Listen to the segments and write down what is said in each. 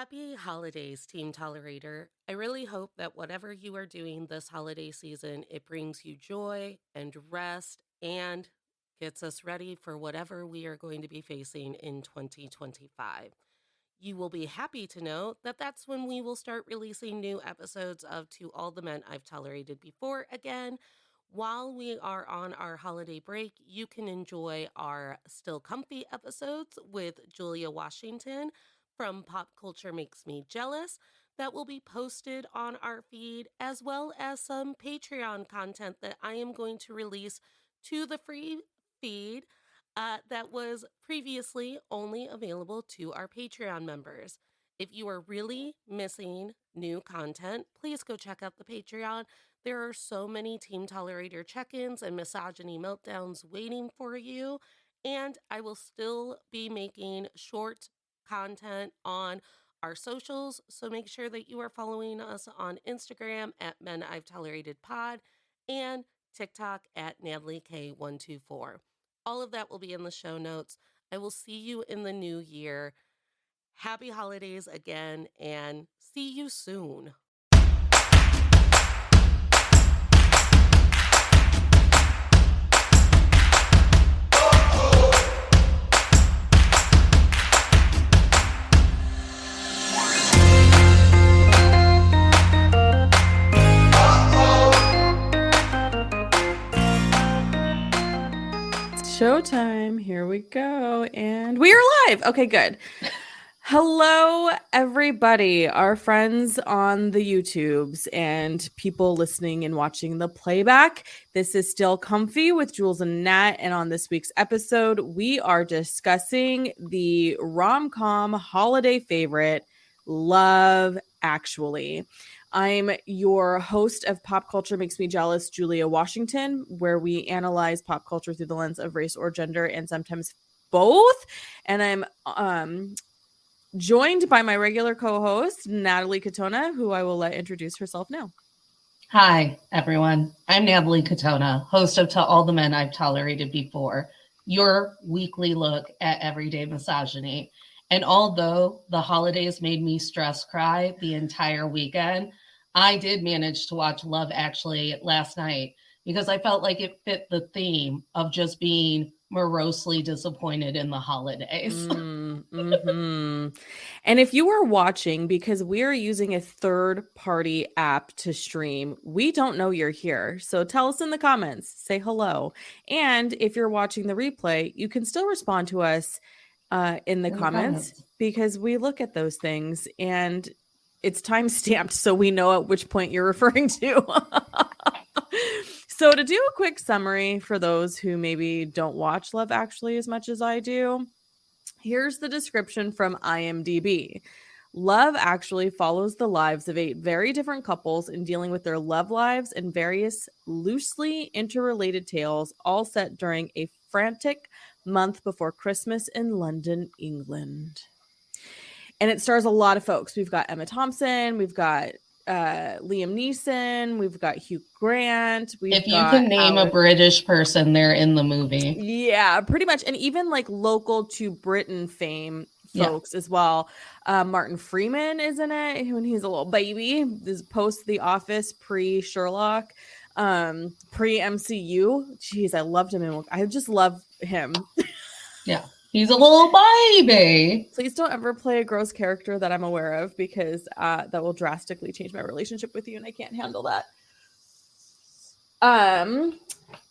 Happy holidays, Team Tolerator. I really hope that whatever you are doing this holiday season, it brings you joy and rest and gets us ready for whatever we are going to be facing in 2025. You will be happy to know that that's when we will start releasing new episodes of To All the Men I've Tolerated Before again. While we are on our holiday break, you can enjoy our Still Comfy episodes with Julia Washington from Pop Culture Makes Me Jealous. That will be posted on our feed, as well as some Patreon content that I am going to release to the free feed that was previously only available to our Patreon members. If you are really missing new content, please go check out the Patreon. There are so many Team Tolerator check ins and misogyny meltdowns waiting for you. And I will still be making short content on our socials. So make sure that you are following us on Instagram at Men I've Tolerated Pod and TikTok at Natalie K124. All of that will be in the show notes. I will see you in the new year. Happy holidays again, and see you soon. Showtime. Here we go. And we are live. Okay, good. Hello, everybody, our friends on the YouTubes and people listening and watching the playback. This is Still Comfy with Jules and Nat. And on this week's episode, we are discussing the rom-com holiday favorite, Love Actually. I'm your host of Pop Culture Makes Me Jealous, Julia Washington, where we analyze pop culture through the lens of race or gender and sometimes both. And I'm joined by my regular co-host, Natalie Katona, who I will let introduce herself now. Hi, everyone. I'm Natalie Katona, host of To All the Men I've Tolerated Before, your weekly look at everyday misogyny. And although the holidays made me stress cry the entire weekend, I did manage to watch Love Actually last night because I felt like it fit the theme of just being morosely disappointed in the holidays. Mm-hmm. And if you are watching, because we're using a third-party app to stream, we don't know you're here. So tell us in the comments, say hello. And if you're watching the replay, you can still respond to us in the comments because we look at those things and it's time stamped so we know at which point you're referring to. So to do a quick summary for those who maybe don't watch Love Actually as much as I do, here's the description from IMDb. Love Actually follows the lives of 8 very different couples in dealing with their love lives and various loosely interrelated tales, all set during a frantic month before Christmas in London, England. And it stars a lot of folks. We've got Emma Thompson, we've got Liam Neeson, we've got Hugh Grant. If you can name a British person, they're in the movie. Yeah, pretty much. And even like local to Britain fame folks as well. Martin Freeman is in it when he's a little baby. This post The Office, pre-Sherlock, pre-MCU. Jeez, I loved him. I just love him. Yeah. He's a little baby. Please don't ever play a gross character that I'm aware of because that will drastically change my relationship with you and I can't handle that.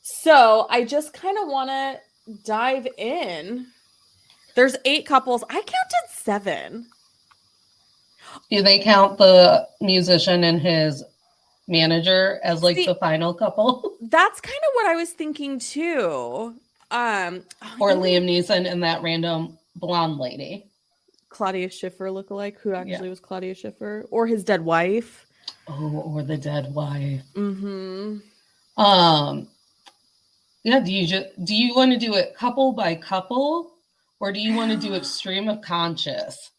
So I just kind of want to dive in. There's 8 couples. I counted 7. Do they count the musician and his manager as like the final couple? That's kind of what I was thinking too. Or Liam Neeson and that random blonde lady. Claudia Schiffer lookalike, who actually was Claudia Schiffer, or his dead wife. Oh, or the dead wife. Mm-hmm. Yeah, do you want to do it couple by couple, or do you want to do it stream of conscious?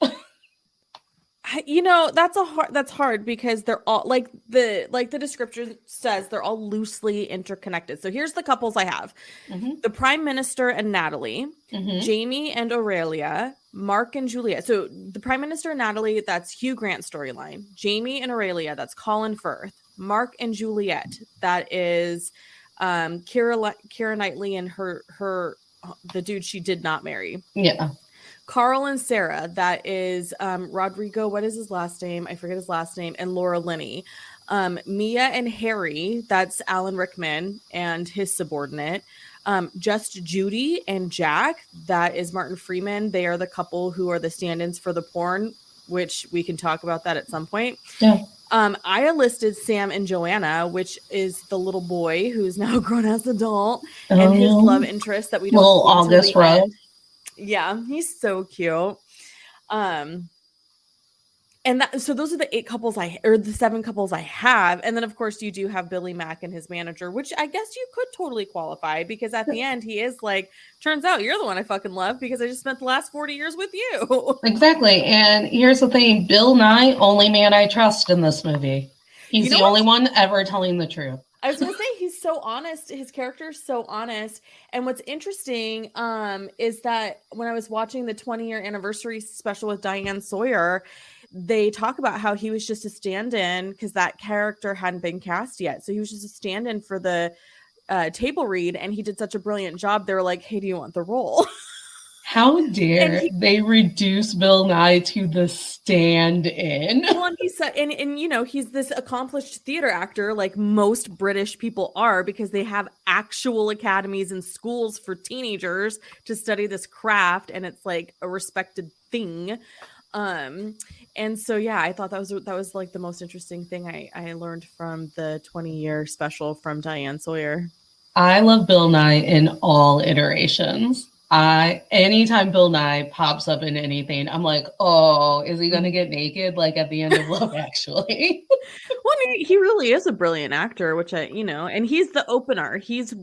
You know, that's hard because they're all like the description says, they're all loosely interconnected. So here's the couples I have. Mm-hmm. The Prime Minister and Natalie, mm-hmm. Jamie and Aurelia, Mark and Juliet. So the Prime Minister and Natalie, that's Hugh Grant's storyline. Jamie and Aurelia, that's Colin Firth. Mark and Juliet, that is Keira Knightley and her the dude she did not marry. Yeah. Carl and Sarah, that is Rodrigo, what is his last name? I forget his last name, and Laura Linney. Mia and Harry, that's Alan Rickman and his subordinate. Just Judy and Jack, that is Martin Freeman. They are the couple who are the stand-ins for the porn, which we can talk about that at some point. Yeah. I listed Sam and Joanna, which is the little boy who's now a grown-ass adult, and his love interest that we don't little see until August the Rudd. end. Yeah, he's so cute. And so those are the the 7 couples I have. And then of course you do have Billy Mack and his manager, which I guess you could totally qualify, because at the end he is like, turns out you're the one I fucking love because I just spent the last 40 years with you. Exactly. And here's the thing, Bill Nye, only man I trust in this movie. He's the only one ever telling the truth. I was gonna say, he's so honest. His character is so honest. And what's interesting is that when I was watching the 20-year anniversary special with Diane Sawyer, they talk about how he was just a stand-in because that character hadn't been cast yet. So he was just a stand-in for the table read, and he did such a brilliant job. They were like, hey, do you want the role? How dare they reduce Bill Nye to the stand-in? Well, and he said, and you know, he's this accomplished theater actor, like most British people are, because they have actual academies and schools for teenagers to study this craft, and it's like a respected thing. And so yeah, I thought that was like the most interesting thing I learned from the 20-year special from Diane Sawyer. I love Bill Nye in all iterations. Anytime Bill Nye pops up in anything, I'm like, oh, is he gonna get naked like at the end of Love Actually? Well, he really is a brilliant actor, which and he's the opener. He's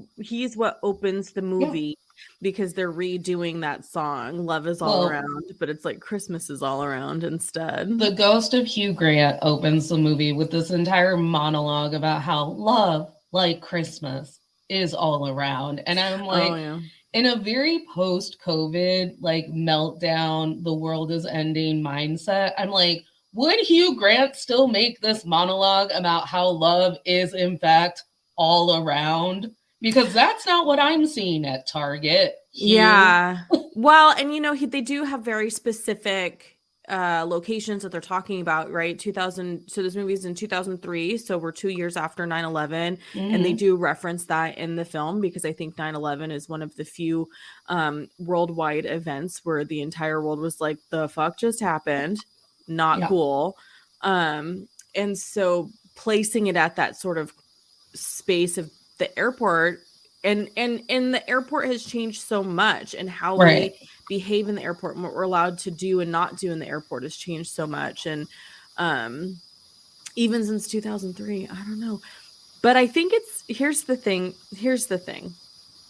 what opens the movie, because they're redoing that song, Love is All Around, but it's like Christmas is all around instead. The ghost of Hugh Grant opens the movie with this entire monologue about how love, like Christmas, is all around. And I'm like, in a very post-COVID, like meltdown, the world is ending mindset, I'm like, would Hugh Grant still make this monologue about how love is in fact all around? Because that's not what I'm seeing at Target. Hugh. Yeah. Well, and they do have very specific locations that they're talking about, right? 2000. So this movie is in 2003. So we're 2 years after 9/11. And they do reference that in the film, because I think 9/11 is one of the few worldwide events where the entire world was like, the fuck just happened. Not cool. And so placing it at that sort of space of the airport, and the airport has changed so much, and how we behave in the airport and what we're allowed to do and not do in the airport has changed so much. And even since 2003, I don't know, but I think here's the thing.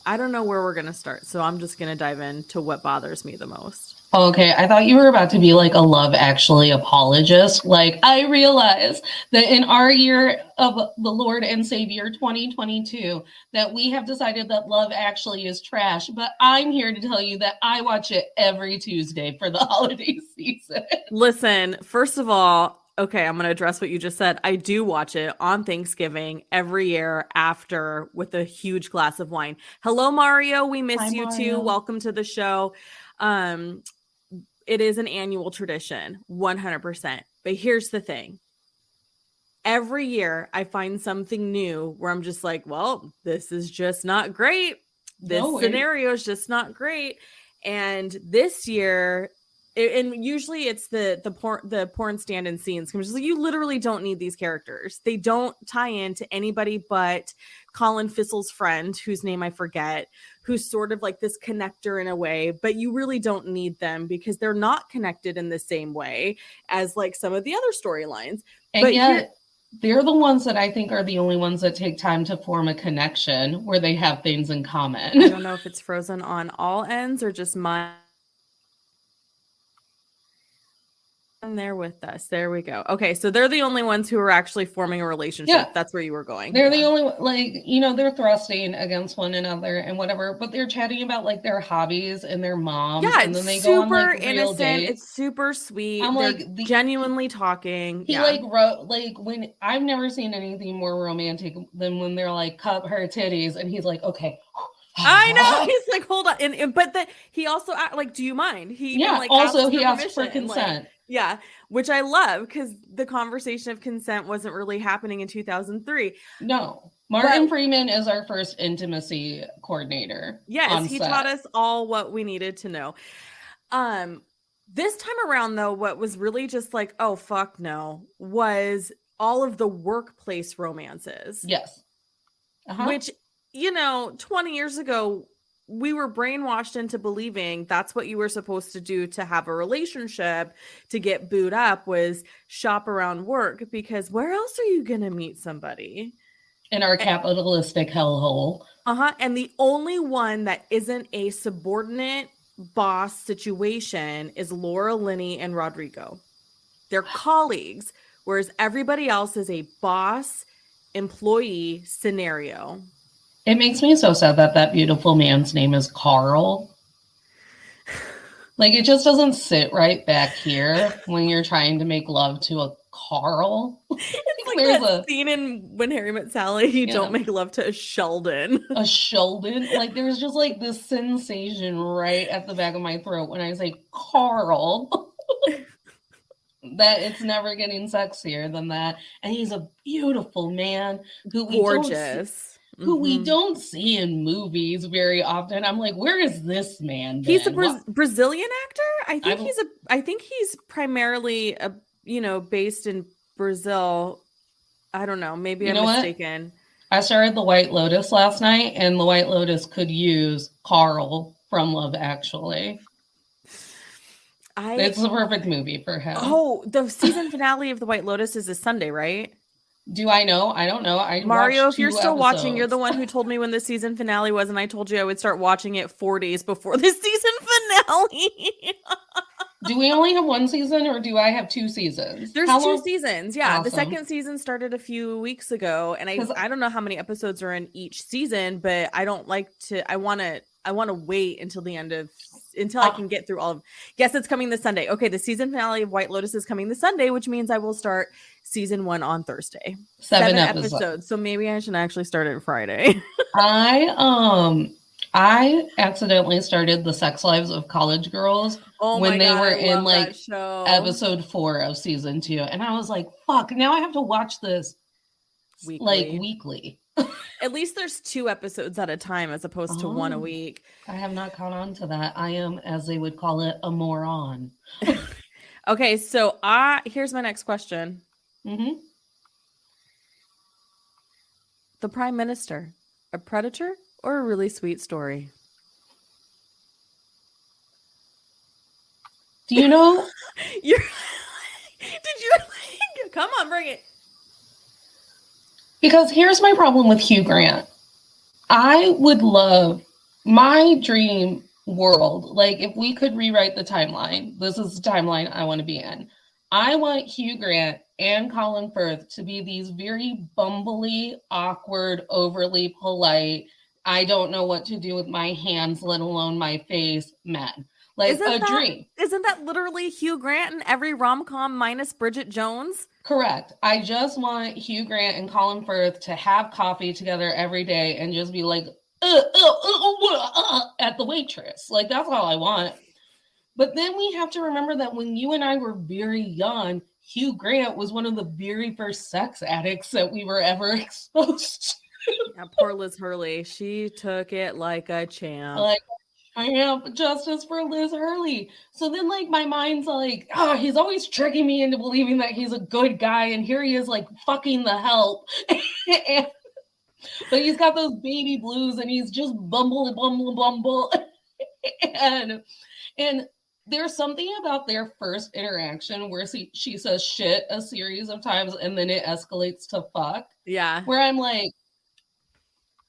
I don't know where we're going to start, so I'm just going to dive into what bothers me the most. Okay, I thought you were about to be like a Love Actually apologist. Like, I realize that in our year of the Lord and Savior 2022, that we have decided that Love Actually is trash. But I'm here to tell you that I watch it every Tuesday for the holiday season. Listen, first of all, okay, I'm going to address what you just said. I do watch it on Thanksgiving every year after, with a huge glass of wine. Hello, Mario. We miss you too. Welcome to the show. It is an annual tradition, 100%. But here's the thing. Every year I find something new where I'm just like, well, this is just not great. This scenario is just not great. And this year, and usually it's the porn stand-in scenes, because you literally don't need these characters. They don't tie into anybody but Colin Fissel's friend, whose name I forget, who's sort of like this connector in a way, but you really don't need them because they're not connected in the same way as like some of the other storylines. And but yet they're the ones that I think are the only ones that take time to form a connection where they have things in common. I don't know if it's frozen on all ends or just my And they're with us. There we go. Okay, so they're the only ones who are actually forming a relationship. Yeah. That's where you were going. They're the only, like, you know, they're thrusting against one another and whatever, but they're chatting about like their hobbies and their moms. Yeah, and then they it's go on super like real innocent. dates. It's super sweet. I'm They're like, genuinely talking. He Yeah. like wrote, like, when I've never seen anything more romantic than when they're like cup her titties and he's like, okay. I know. He's like, hold on. But he also like, do you mind? He even, like, also asks he for asked for permission, consent. like, yeah, which I love because the conversation of consent wasn't really happening in 2003. No. Martin Freeman is our first intimacy coordinator. Yes, he taught us all what we needed to know. This time around, though, what was really just like, oh, fuck no, was all of the workplace romances. Yes. Which, you know, 20 years ago, we were brainwashed into believing that's what you were supposed to do to have a relationship, to get booed up, was shop around work, because where else are you going to meet somebody? In our capitalistic hellhole. And the only one that isn't a subordinate boss situation is Laura Linney and Rodrigo. They're colleagues, whereas everybody else is a boss employee scenario. It makes me so sad that that beautiful man's name is Carl. Like, it just doesn't sit right back here when you're trying to make love to a Carl. It's like there's that scene in When Harry Met Sally, you don't make love to a Sheldon. A Sheldon? Like, there's just like this sensation right at the back of my throat when I say Carl. That it's never getting sexier than that. And he's a beautiful man who we don't see in movies very often. I'm like, where is this man? He's a Brazilian actor. I think he's primarily based in Brazil. I don't know. Maybe I'm mistaken. I started The White Lotus last night, and The White Lotus could use Carl from Love Actually. It's the perfect movie for him. Oh, the season finale of The White Lotus is this Sunday, right? Do I know? I don't know. Mario, if you're still watching, you're the one who told me when the season finale was, and I told you I would start watching it 4 days before the season finale. Do we only have one season, or do I have 2 seasons? There's 2 seasons. Yeah. Awesome. The second season started a few weeks ago, and I don't know how many episodes are in each season, but I don't like to, I want to wait until the end of, until I can get through all of. Yes, it's coming this Sunday. Okay, the season finale of White Lotus is coming this Sunday, which means I will start season 1 on Thursday. 7 episodes. So maybe I should actually start it Friday. I accidentally started The Sex Lives of College Girls when they were in like episode 4 of season 2, and I was like, "Fuck!" Now I have to watch this weekly. At least there's 2 episodes at a time as opposed to 1 a week. I have not caught on to that. I am, as they would call it, a moron. Okay, so here's my next question. Mm-hmm. The Prime Minister, a predator or a really sweet story? Do you know? Come on, bring it. Because here's my problem with Hugh Grant. I would love my dream world. Like, if we could rewrite the timeline, this is the timeline I want to be in. I want Hugh Grant and Colin Firth to be these very bumbly, awkward, overly polite, I don't know what to do with my hands, let alone my face, men. Like, dream. Isn't that literally Hugh Grant in every rom-com minus Bridget Jones? Correct. I just want Hugh Grant and Colin Firth to have coffee together every day and just be like, at the waitress. Like, that's all I want. But then we have to remember that when you and I were very young, Hugh Grant was one of the very first sex addicts that we were ever exposed to. Yeah, poor Liz Hurley. She took it like a champ. I have justice for Liz Hurley. So then, like, my mind's like, he's always tricking me into believing that he's a good guy, and here he is, like, fucking the help. But he's got those baby blues, and he's just bumble. and there's something about their first interaction where she says shit a series of times, and then it escalates to fuck. Yeah. Where I'm like,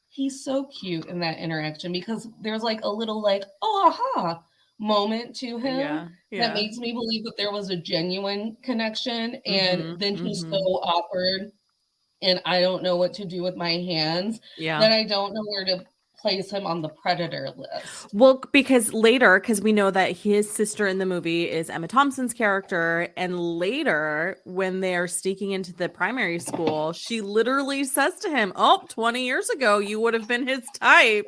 he's so cute in that interaction because there's like a little like, oh, aha, moment to him Yeah. that makes me believe that there was a genuine connection. And then he's so awkward and I don't know what to do with my hands that I don't know where to place him on the predator list. Well, because we know that his sister in the movie is Emma Thompson's character, and later when they're sneaking into the primary school, she literally says to him, 20 years ago you would have been his type.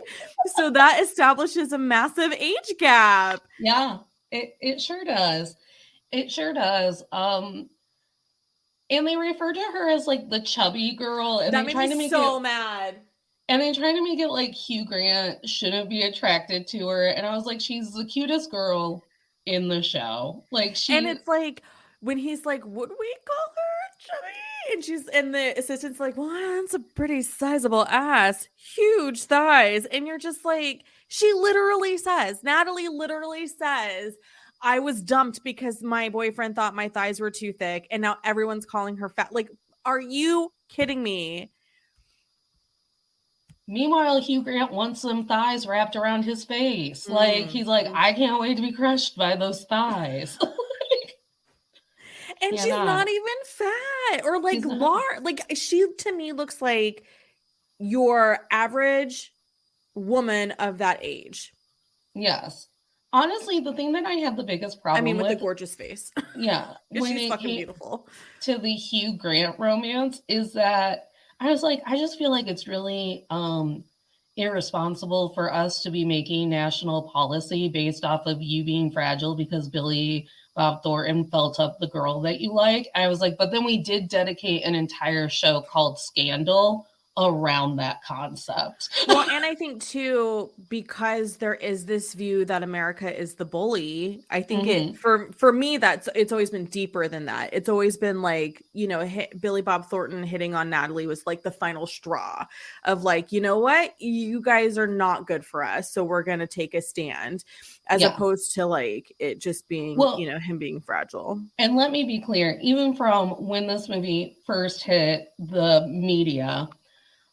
So that establishes a massive age gap. Yeah, it sure does. It sure does. And they refer to her as like the chubby girl, and that they try to make so mad. And they try to make it like Hugh Grant shouldn't be attracted to her. And I was like, she's the cutest girl in the show. Like and it's like when he's like, would we call her chubby? And the assistant's like, well, that's a pretty sizable ass, huge thighs. And you're just like, Natalie literally says, I was dumped because my boyfriend thought my thighs were too thick. And now everyone's calling her fat. Like, are you kidding me? Meanwhile, Hugh Grant wants some thighs wrapped around his face. Like, he's like, I can't wait to be crushed by those thighs. And she's not even fat or like large. Like, she to me looks like your average woman of that age. Yes. Honestly, the thing that I had the biggest problem with the gorgeous face. Yeah. When she's fucking beautiful. To the Hugh Grant romance is that I was like, I just feel like it's really irresponsible for us to be making national policy based off of you being fragile because Billy Bob Thornton felt up the girl that you like. I was like, but then we did dedicate an entire show called Scandal around that concept. Well, and I think too, because there is this view that America is the bully, I think it for me it's always been deeper than that. It's always been like, Billy Bob Thornton hitting on Natalie was like the final straw of like, you know what, you guys are not good for us, so we're gonna take a stand, as opposed to like it just being him being fragile. And let me be clear, even from when this movie first hit the media,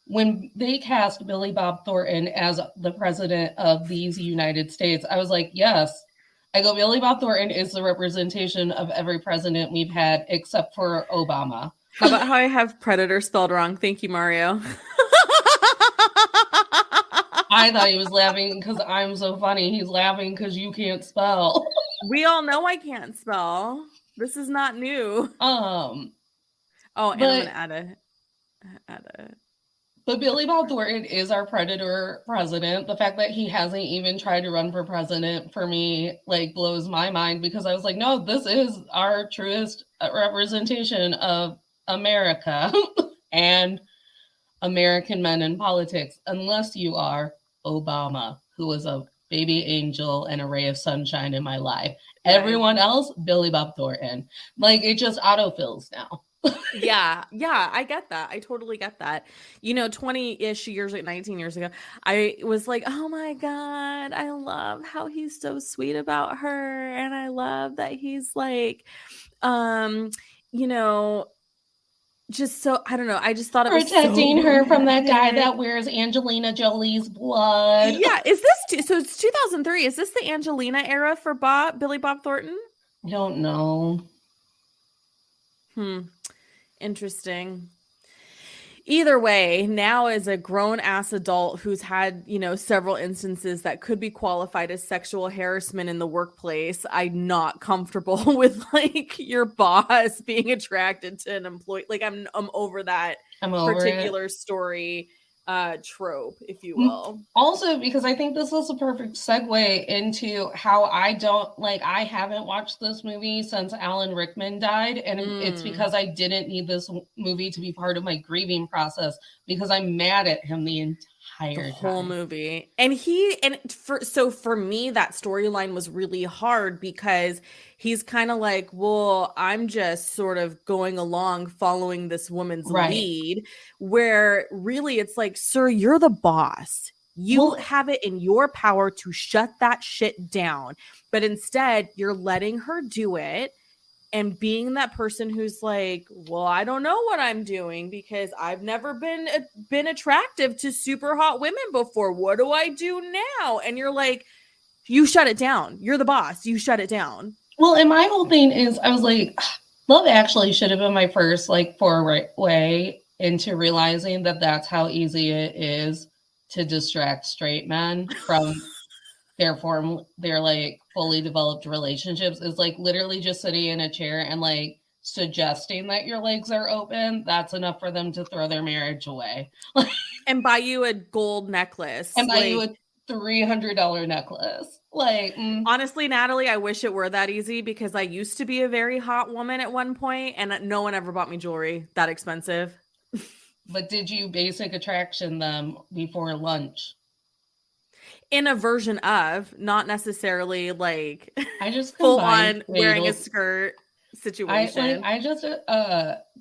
when they cast Billy Bob Thornton as the president of these United States, I was like, yes. I go, Billy Bob Thornton is the representation of every president we've had except for Obama. How about how I have predator spelled wrong? Thank you, Mario. I thought he was laughing because I'm so funny. He's laughing because you can't spell. We all know I can't spell. This is not new. And I'm gonna add a But Billy Bob Thornton is our predator president. The fact that he hasn't even tried to run for president for me like blows my mind, because I was like, no, this is our truest representation of America and American men in politics, unless you are Obama, who was a baby angel and a ray of sunshine in my life. Right. Everyone else, Billy Bob Thornton. Like, it just autofills now. Yeah, I get that. I totally get that. 20-ish years, 19 years ago, I was like, oh my God, I love how he's so sweet about her. And I love that he's like, just so, I don't know. I just thought it was protecting her from that guy that wears Angelina Jolie's blood. Yeah. So it's 2003. Is this the Angelina era for Billy Bob Thornton? I don't know. Interesting. Either way, now as a grown-ass adult who's had, several instances that could be qualified as sexual harassment in the workplace, I'm not comfortable with like your boss being attracted to an employee. Like I'm over that particular story trope, if you will. Also, because I think this is a perfect segue into how I haven't watched this movie since Alan Rickman died, and it's because I didn't need this movie to be part of my grieving process, because I'm mad at him the whole movie. And for me, that storyline was really hard, because he's kind of like, well, I'm just sort of going along following this woman's lead, where really it's like, sir, you're the boss. You have it in your power to shut that shit down. But instead, you're letting her do it. And being that person who's like, well, I don't know what I'm doing because I've never been attractive to super hot women before. What do I do now? And you're like, You shut it down. You're the boss. You shut it down. Well, and my whole thing is, I was like, Love Actually should have been my first like foray into realizing that that's how easy it is to distract straight men from their like fully developed relationships, is like literally just sitting in a chair and like suggesting that your legs are open. That's enough for them to throw their marriage away And buy you a gold necklace. and buy you a $300 necklace. Like, honestly, Natalie, I wish it were that easy, because I used to be a very hot woman at one point, and no one ever bought me jewelry that expensive. But did you basic attraction them before lunch? In a version of, not necessarily like I just full on wearing a skirt situation. I just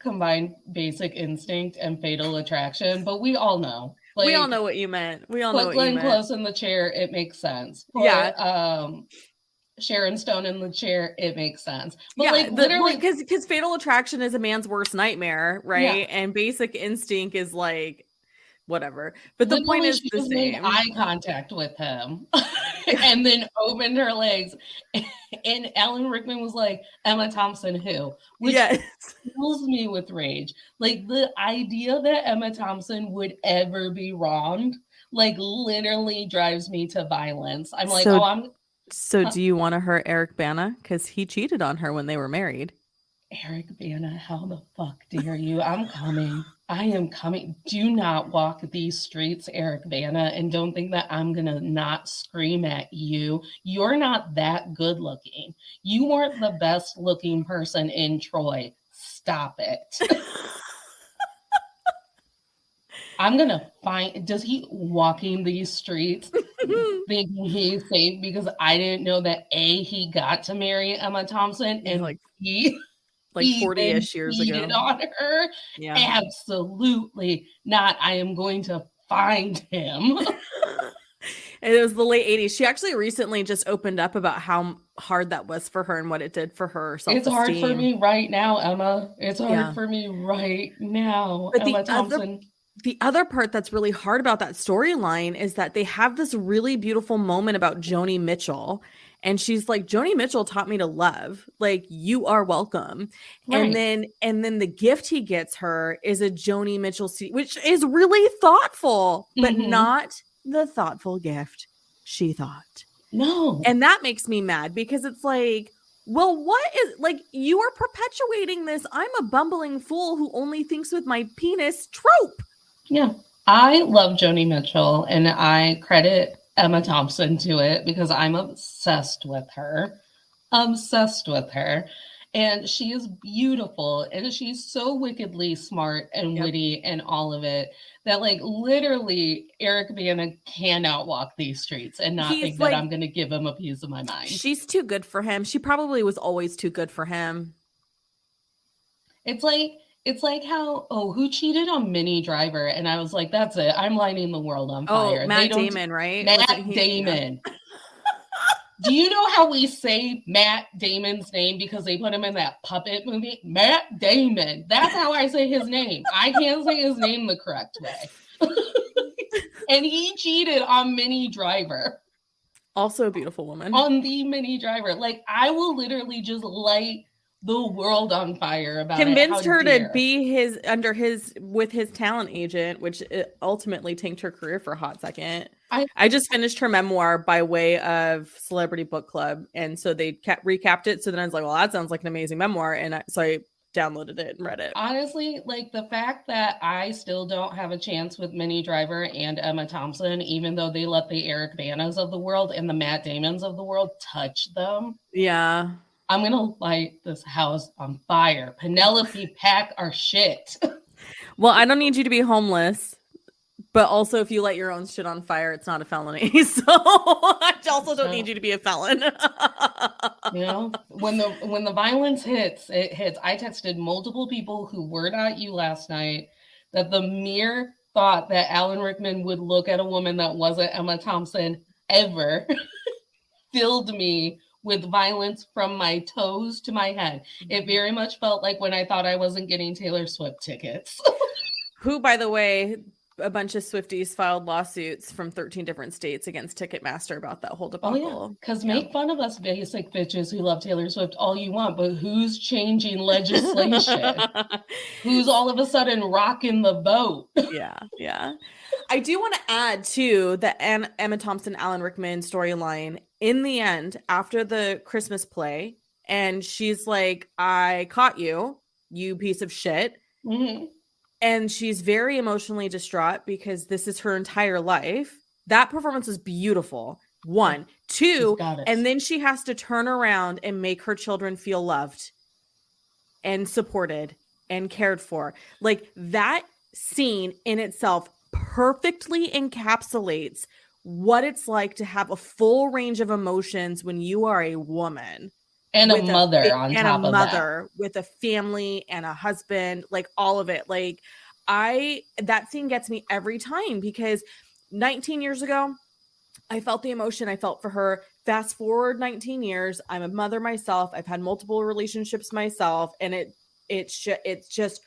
combined Basic Instinct and Fatal Attraction, but we all know. Like, we all know what you meant. We all know what you meant. Glenn Close in the chair, it makes sense. Put, Sharon Stone in the chair, it makes sense. But yeah, like literally, because Fatal Attraction is a man's worst nightmare, right? Yeah. And Basic Instinct is like whatever. But the point is, she made eye contact with him and then opened her legs. And Alan Rickman was like, Emma Thompson, who? Which fills me with rage. Like, the idea that Emma Thompson would ever be wronged, like, literally drives me to violence. I'm like, So do you want to hurt Eric Bana? Because he cheated on her when they were married. Eric Bana, how the fuck dare you? I'm coming. I am coming. Do not walk these streets, Eric Bana, and don't think that I'm going to not scream at you. You're not that good looking. You weren't the best looking person in Troy. Stop it. I'm going to find, does he walking these streets thinking he's safe because I didn't know that A, he got to marry Emma Thompson, and like he... like 40-ish years ago on her. Yeah, absolutely not. I am going to find him. And it was the late 80s. She actually recently just opened up about how hard that was for her and what it did for her self-esteem. It's hard for me right now, Emma. It's hard for me right now, but Emma Thompson. The other part that's really hard about that storyline is that they have this really beautiful moment about Joni Mitchell. And she's like, Joni Mitchell taught me to love. Like, you are welcome. Right. And then the gift he gets her is a Joni Mitchell CD, which is really thoughtful, but not the thoughtful gift she thought. No. And that makes me mad, because it's like, well, what is, like, you are perpetuating this I'm a bumbling fool who only thinks with my penis trope. Yeah. I love Joni Mitchell, and I credit Emma Thompson to it because I'm obsessed with her. And she is beautiful, and she's so wickedly smart and witty and all of it that, like, literally Eric Bana cannot walk these streets and not think that I'm going to give him a piece of my mind. She's too good for him. She probably was always too good for him. It's like how, who cheated on Minnie Driver? And I was like, that's it. I'm lighting the world on fire. Matt Damon, right? Matt Damon. Do you know how we say Matt Damon's name because they put him in that puppet movie? Matt Damon. That's how I say his name. I can't say his name the correct way. And he cheated on Minnie Driver. Also a beautiful woman. On the Minnie Driver. Like, I will literally just light the world on fire about convinced her to be with his talent agent, which ultimately tanked her career for a hot second. I just finished her memoir by way of Celebrity Book Club, and so they recapped it. So then I was like, well, that sounds like an amazing memoir, and so I downloaded it and read it. Honestly, like, the fact that I still don't have a chance with Minnie Driver and Emma Thompson, even though they let the Eric Banas of the world and the Matt Damons of the world touch them. Yeah. I'm going to light this house on fire. Penelope, pack our shit. Well, I don't need you to be homeless, but also if you light your own shit on fire, it's not a felony. So I also don't need you to be a felon. You know, when the violence hits, it hits. I texted multiple people who were not you last night that the mere thought that Alan Rickman would look at a woman that wasn't Emma Thompson ever filled me with violence from my toes to my head. It very much felt like when I thought I wasn't getting Taylor Swift tickets. Who, by the way, a bunch of Swifties filed lawsuits from 13 different states against Ticketmaster about that whole Oh, yeah. debacle. Because Yeah. make fun of us basic bitches who love Taylor Swift all you want, but who's changing legislation? Who's all of a sudden rocking the boat? Yeah, yeah. I do want to add too the Emma Thompson, Alan Rickman storyline. In the end, after the Christmas play, and she's like, "I caught you, you piece of shit," Mhm. and she's very emotionally distraught because this is her entire life. That performance was beautiful. One, two, got it. and then she has to turn around and make her children feel loved and supported and cared for. Like that scene in itself perfectly encapsulates what it's like to have a full range of emotions when you are a woman And a with mother on and top a of mother with a family and a husband, like all of it. Like that scene gets me every time because 19 years ago, I felt the emotion I felt for her. Fast forward 19 years, I'm a mother myself. I've had multiple relationships myself, and it's just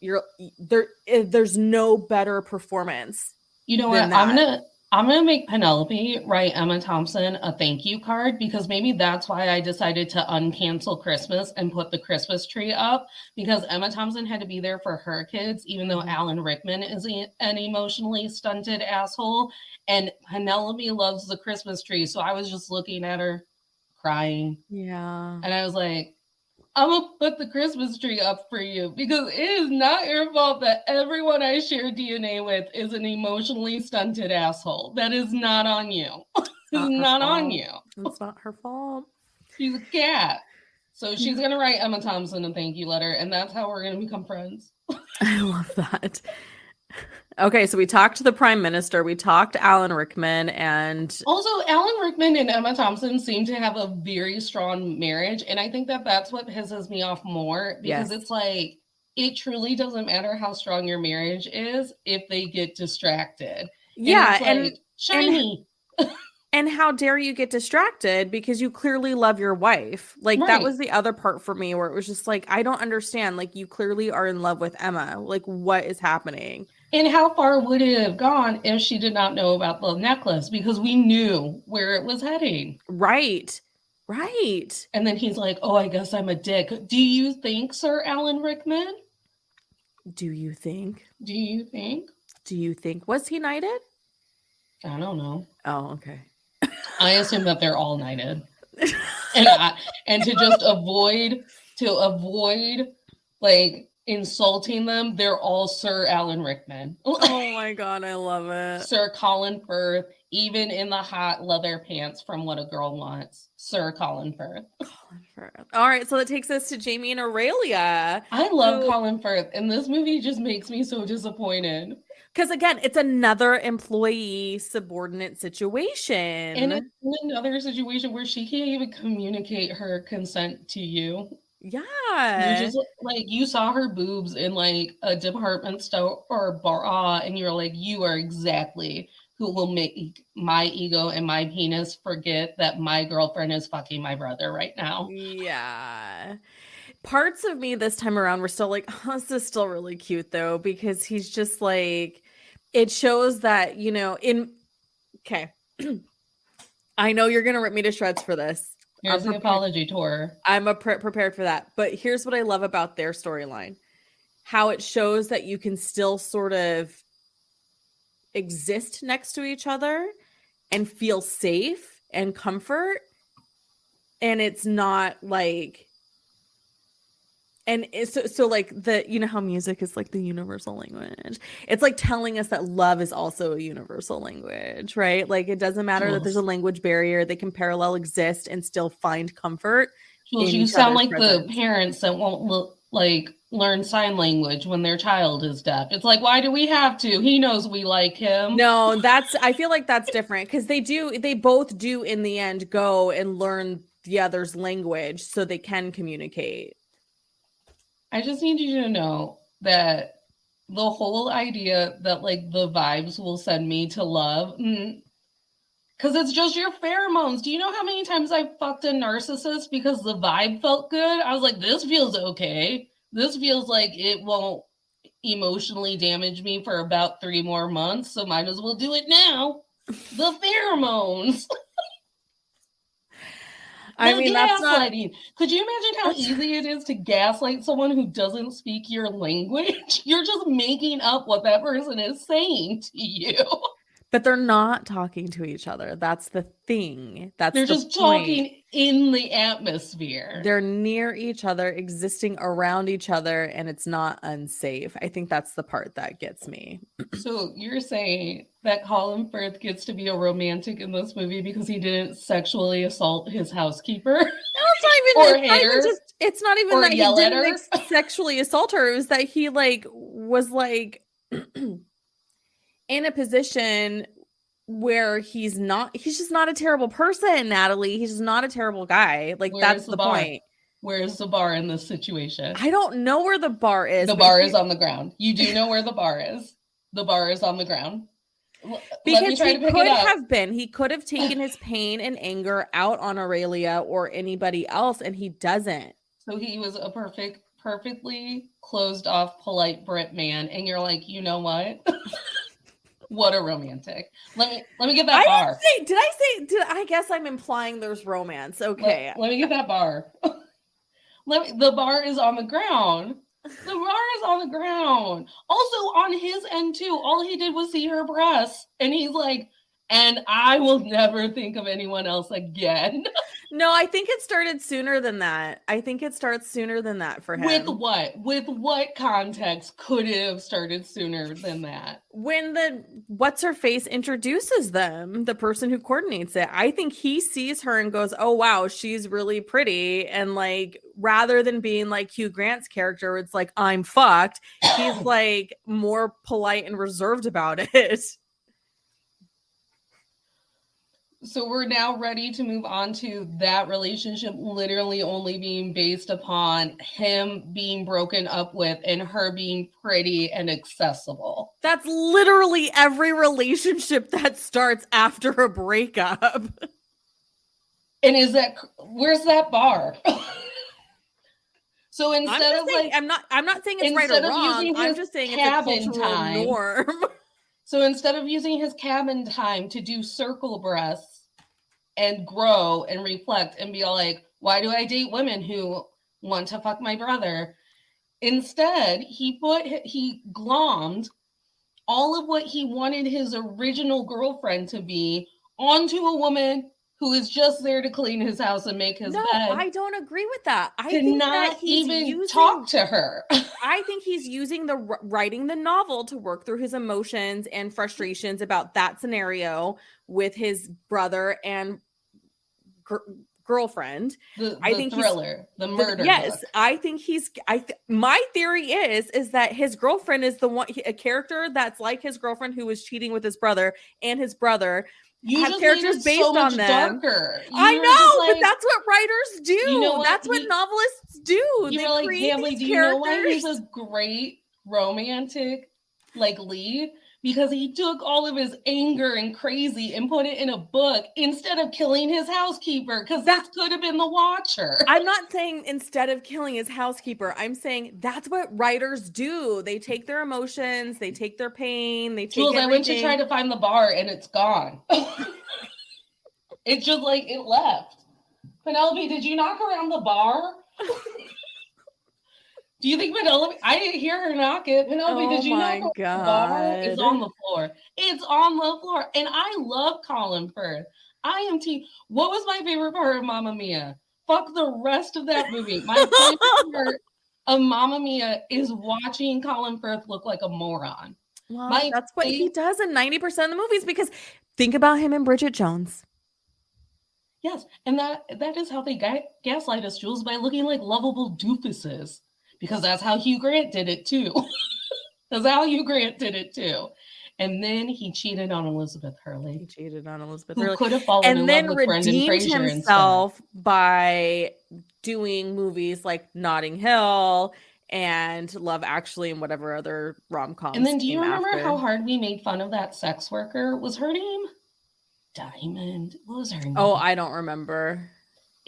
you're there. There's no better performance. You know than what? that. I'm gonna make Penelope write Emma Thompson a thank you card because maybe that's why I decided to uncancel Christmas and put the Christmas tree up because Emma Thompson had to be there for her kids, even though Alan Rickman is an emotionally stunted asshole. And Penelope loves the Christmas tree. So I was just looking at her crying. Yeah. And I was like, I'm gonna put the Christmas tree up for you because it is not your fault that everyone I share DNA with is an emotionally stunted asshole. That is not on you. It's not on you. It's not her fault. She's a cat. So she's gonna write Emma Thompson a thank you letter, and that's how we're gonna become friends. I love that. Okay, so we talked to the Prime Minister, we talked to Alan Rickman, and also Alan Rickman and Emma Thompson seem to have a very strong marriage, and I think that that's what pisses me off more because it's like it truly doesn't matter how strong your marriage is if they get distracted. Yeah, and it's like, shiny. And how dare you get distracted because you clearly love your wife. Like that was the other part for me where it was just like, I don't understand. Like you clearly are in love with Emma. Like what is happening? And how far would it have gone if she did not know about the necklace? Because we knew where it was heading. Right. Right. And then he's like, oh, I guess I'm a dick. Do you think, Sir Alan Rickman? Do you think? Do you think? Do you think? Was he knighted? I don't know. Oh, okay. I assume that they're all knighted. and to just avoid like insulting them, they're all Sir Alan Rickman. Oh my God, I love it. Sir Colin Firth, even in the hot leather pants from What a Girl Wants. Sir Colin Firth. All right, so that takes us to Jamie and Aurelia. I love Colin Firth, and this movie just makes me so disappointed. Because again, it's another employee subordinate situation. And it's another situation where she can't even communicate her consent to you. Yeah. You just like you saw her boobs in like a department store or bra, and you're like, you are exactly who will make my ego and my penis forget that my girlfriend is fucking my brother right now. Yeah. Parts of me this time around were still like, oh, this is still really cute though, because he's just like, it shows that, you know, okay. I know you're going to rip me to shreds for this. Here's the apology tour. I'm prepared for that. But here's what I love about their storyline. How it shows that you can still sort of exist next to each other and feel safe and comfort. And it's not like, and so like you know how music is like the universal language. It's like telling us that love is also a universal language, right? Like it doesn't matter that there's a language barrier. They can parallel exist and still find comfort. Jules, you sound like the parents that won't learn sign language when their child is deaf. It's like, why do we have to? He knows we like him. No, I feel like that's different because they both do in the end go and learn the other's language so they can communicate. I just need you to know that the whole idea that like the vibes will send me to love, because it's just your pheromones. Do you know how many times I fucked a narcissist because the vibe felt good? I was like, this feels okay. This feels like it won't emotionally damage me for about 3 more months, so might as well do it now. The pheromones. I mean, that's not. Gaslighting. Could you imagine how easy it is to gaslight someone who doesn't speak your language? You're just making up what that person is saying to you. But they're not talking to each other. That's the thing. They're the just point. talking in the atmosphere. They're near each other, existing around each other, and it's not unsafe. I think that's the part that gets me. So you're saying that Colin Firth gets to be a romantic in this movie because he didn't sexually assault his housekeeper? No, it's not even Or that he yell at didn't her? sexually assault her. It was that he like was like in a position where he's just not a terrible person, Natalie. He's just not a terrible guy. Like, that's the point. Where is the bar in this situation? I don't know where the bar is. The bar is on the ground. You do know where the bar is. The bar is on the ground. Because he could have taken his pain and anger out on Aurelia or anybody else, and he doesn't. So he was a perfectly closed off, polite Brit man, and you're like, you know what? What a romantic. Let me get that bar. I guess I'm implying there's romance. Okay. Let me get that bar. The bar is on the ground. The bar is on the ground. Also on his end too. All he did was see her breasts. And he's like, and I will never think of anyone else again. No, I think it started sooner than that. I think it starts sooner than that for him. With what? With what context could it have started sooner than that? When the what's-her-face introduces them, the person who coordinates it, I think he sees her and goes, oh, wow, she's really pretty. And like, rather than being like Hugh Grant's character, it's like, I'm fucked. He's like more polite and reserved about it. So we're now ready to move on to that relationship literally only being based upon him being broken up with and her being pretty and accessible. That's literally every relationship that starts after a breakup. And where's that bar? So instead of like, I'm not saying it's right or wrong. I'm just saying it's a cultural norm. So instead of using his cabin time to do circle breaths and grow and reflect and be all like, why do I date women who want to fuck my brother? Instead, he glommed all of what he wanted his original girlfriend to be onto a woman who is just there to clean his house and make his bed. No, I don't agree with that. I think not that even talk to her. I think he's using writing the novel to work through his emotions and frustrations about that scenario with his brother and girlfriend. I think thriller, the murder. Yes, book. I think my theory is that his girlfriend is the one, a character that's like his girlfriend who was cheating with his brother, and his brother have characters based on them. I know, but that's what writers do. You know what? That's what novelists do. They create these characters. You know why he's a great romantic lead? Because he took all of his anger and crazy and put it in a book instead of killing his housekeeper, because that could have been the Watcher. I'm not saying instead of killing his housekeeper. I'm saying that's what writers do. They take their emotions, they take their pain, they take Jules, everything. I went to try to find the bar and it's gone. It's just it left. Penelope, did you knock around the bar? Do you think Penelope? I didn't hear her knock it. Penelope, did you knock on the bar? It's on the floor. It's on the floor. And I love Colin Firth. I am team. What was my favorite part of Mamma Mia? Fuck the rest of that movie. My favorite part of Mamma Mia is watching Colin Firth look like a moron. Well, that's what he does in 90% of the movies, because think about him and Bridget Jones. Yes, and that is how they gaslight us, Jules, by looking like lovable doofuses. Because that's how Hugh Grant did it too. And then he cheated on Elizabeth Hurley. Who could have fallen in love with Brendan Fraser himself by doing movies like Notting Hill and Love Actually and whatever other rom-coms. And then do you remember how hard we made fun of that sex worker? Was her name Diamond? What was her name? Oh, I don't remember.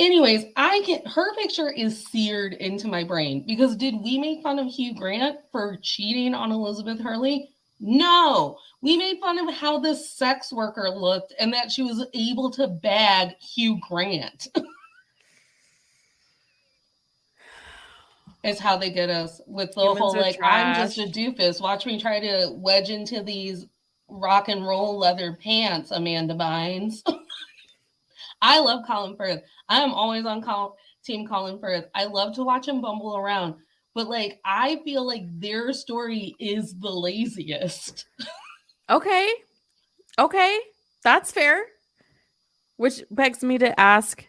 Anyways, her picture is seared into my brain because did we make fun of Hugh Grant for cheating on Elizabeth Hurley? No, we made fun of how this sex worker looked and that she was able to bag Hugh Grant. Is how they get us with the Humans whole are like, I'm just trash. a doofus. Watch me try to wedge into these rock and roll leather pants, Amanda Bynes. I love Colin Firth. I am always on Team Colin Firth. I love to watch him bumble around, but like I feel like their story is the laziest. Okay. That's fair. Which begs me to ask,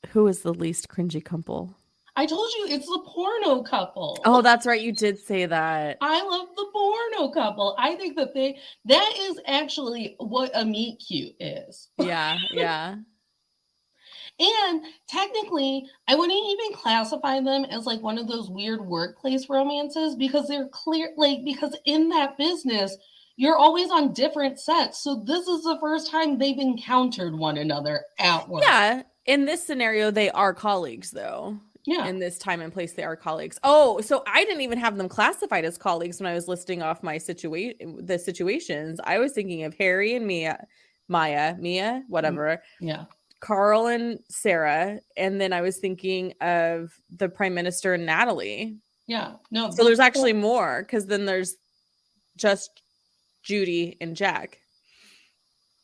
who is the least cringy couple? I told you it's the porno couple. Oh, that's right. You did say that. I love the porno couple. I think that is actually what a meet cute is. Yeah. And technically, I wouldn't even classify them as like one of those weird workplace romances because they're because in that business, you're always on different sets. So this is the first time they've encountered one another at work. Yeah. In this scenario, they are colleagues, though. Yeah. In this time and place, they are colleagues. Oh, so I didn't even have them classified as colleagues when I was listing off my situations. I was thinking of Harry and Mia, whatever. Yeah. Carl and Sarah, and then I was thinking of the Prime Minister and Natalie. Yeah. No. So there's actually more because then there's just Judy and Jack.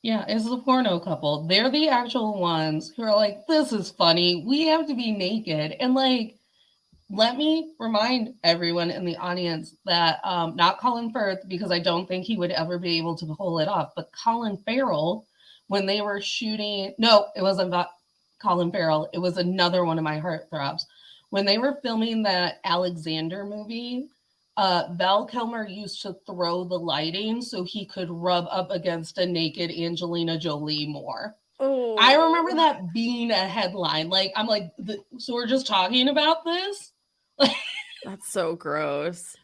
Yeah, it's the porno couple. They're the actual ones who are like, this is funny. We have to be naked. And like, let me remind everyone in the audience that not Colin Firth, because I don't think he would ever be able to pull it off, but Colin Farrell, when they were shooting, no, it wasn't about Colin Farrell. It was another one of my heartthrobs. When they were filming that Alexander movie, Val Kilmer used to throw the lighting so he could rub up against a naked Angelina Jolie more. Oh, I remember that being a headline. Like, I'm like, so we're just talking about this? that's so gross.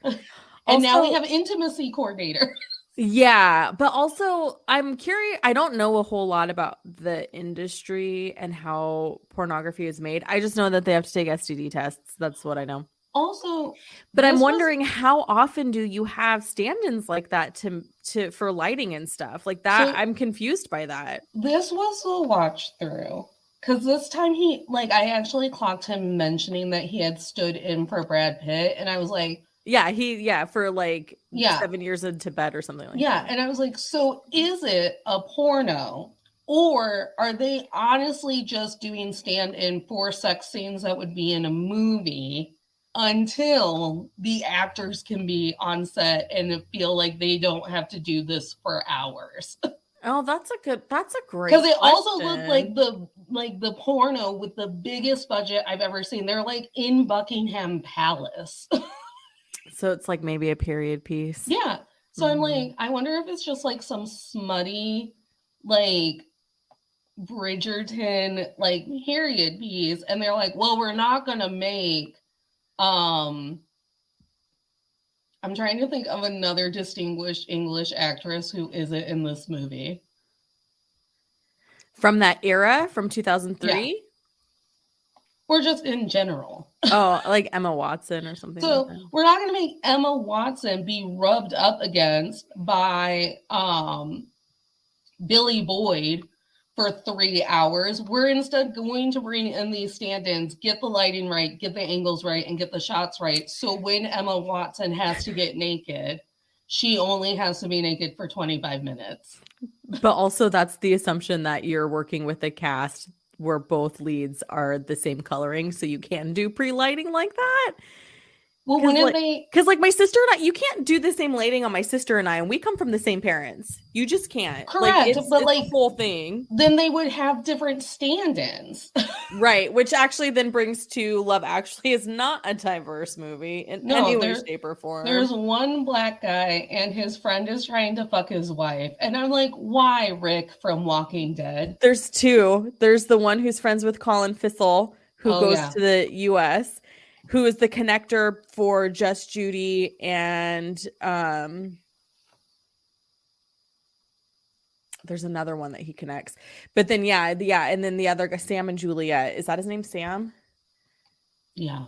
And now we have intimacy coordinator. Yeah, but also I'm curious. I don't know a whole lot about the industry and how pornography is made. I just know that they have to take STD tests. That's what I know. Also, but I'm wondering how often do you have stand-ins like that to for lighting and stuff like that? So I'm confused by that. This was a watch through because this time I actually clocked him mentioning that he had stood in for Brad Pitt, and I was like, for like 7 years in Tibet or something like that. Yeah, and I was like, so is it a porno? Or are they honestly just doing stand-in for sex scenes that would be in a movie until the actors can be on set and feel like they don't have to do this for hours? Oh, that's a great because it also looked like the porno with the biggest budget I've ever seen. They're like in Buckingham Palace. So it's like maybe a period piece. Yeah. So I'm like, I wonder if it's just like some smutty, like Bridgerton, like period piece. And they're like, well, we're not going to make, I'm trying to think of another distinguished English actress who isn't in this movie. From that era, from 2003? Yeah. Or just in general. Oh, like Emma Watson or something. So like that. We're not going to make Emma Watson be rubbed up against by Billy Boyd for 3 hours. We're instead going to bring in these stand-ins, get the lighting right, get the angles right, and get the shots right. So when Emma Watson has to get naked, she only has to be naked for 25 minutes. But also that's the assumption that you're working with a cast where both leads are the same coloring, so you can do pre-lighting like that. Well, because like my sister and I, you can't do the same lighting on my sister and I, and we come from the same parents. You just can't. Correct, it's the whole thing. Then they would have different stand-ins, right? Which actually then brings to Love Actually is not a diverse movie in any way, shape, or form. There's one black guy, and his friend is trying to fuck his wife, and I'm like, why, Rick from Walking Dead? There's two. There's the one who's friends with Colin Fissel, who goes to the U.S., who is the connector for Just Judy and there's another one that he connects. But then and then the other guy, Sam and Juliet. Is that his name, Sam? Yeah.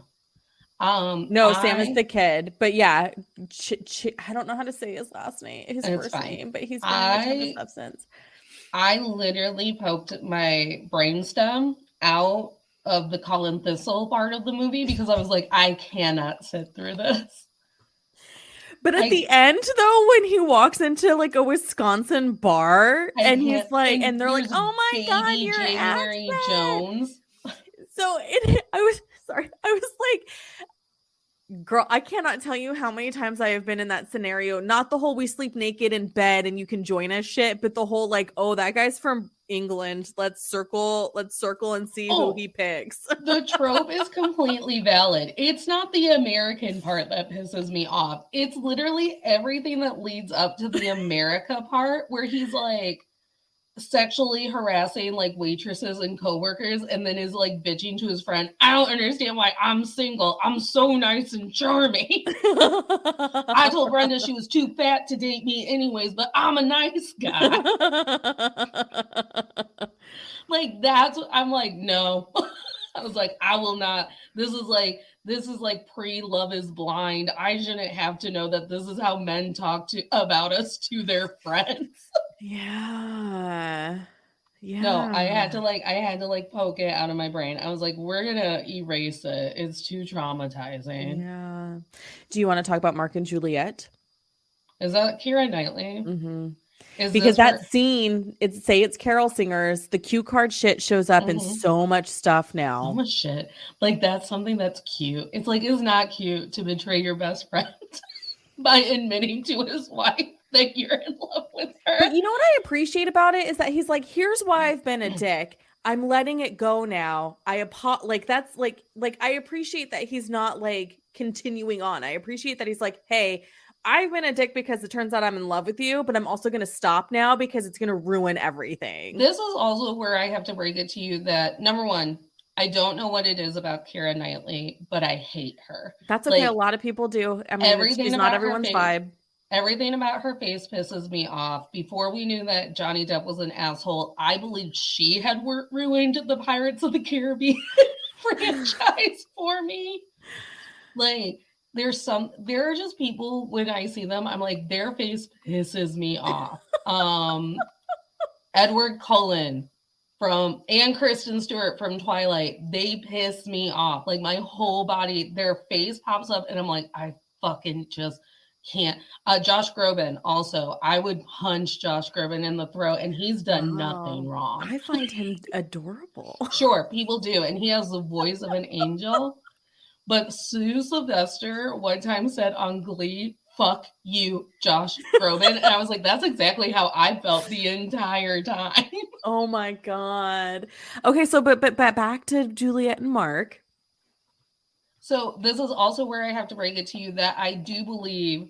No, Sam is the kid. But yeah, I don't know how to say his last name, his first name, but he's very much of a substance. I literally poked my brainstem out of the Colin Thistle part of the movie because I was like, I cannot sit through this. But at the end, though, when he walks into like a Wisconsin bar and he's like, and they're like, "Oh my God, you're January Jones." So I was like, girl, I cannot tell you how many times I have been in that scenario. Not the whole we sleep naked in bed and you can join us shit, but the whole like, oh, that guy's from England. Let's circle and see who he picks. The trope is completely valid. It's not the American part that pisses me off. It's literally everything that leads up to the America part where he's like sexually harassing like waitresses and coworkers and then is like bitching to his friend, I don't understand why I'm single. I'm so nice and charming. I told Brenda she was too fat to date me anyways, but I'm a nice guy. Like that's what I'm like, no. I was like, I will not. This is like pre-Love is Blind. I shouldn't have to know that this is how men talk about us to their friends. Yeah. No, I had to poke it out of my brain. I was like, we're gonna erase it. It's too traumatizing. Yeah. Do you want to talk about Mark and Juliet? Is that Keira Knightley? Mm-hmm. Because that scene, it's Carol Singers. The cue card shit shows up in so much stuff now. So much shit. Like that's something that's cute. It's like it's not cute to betray your best friend by admitting to his wife that you're in love with her. But you know what I appreciate about it is that he's like, here's why I've been a dick. I'm letting it go now. I appreciate that he's not like continuing on. I appreciate that he's like, hey, I've been a dick because it turns out I'm in love with you, but I'm also going to stop now because it's going to ruin everything. This is also where I have to break it to you that number one, I don't know what it is about Keira Knightley, but I hate her. That's okay. Like, a lot of people do. I mean, she's not everyone's vibe. Everything about her face pisses me off. Before we knew that Johnny Depp was an asshole, I believed she had ruined the Pirates of the Caribbean franchise for me. Like, there are just people when I see them, I'm like, their face pisses me off. Edward Cullen and Kristen Stewart from Twilight, they piss me off. Like my whole body, their face pops up and I'm like, I fucking just can't. Josh Groban also, I would punch Josh Groban in the throat and he's done nothing wrong. I find him adorable. Sure, people do. And he has the voice of an angel. But Sue Sylvester one time said on Glee, fuck you, Josh Groban. And I was like, that's exactly how I felt the entire time. Oh my God. Okay, so but back to Juliet and Mark. So this is also where I have to break it to you that I do believe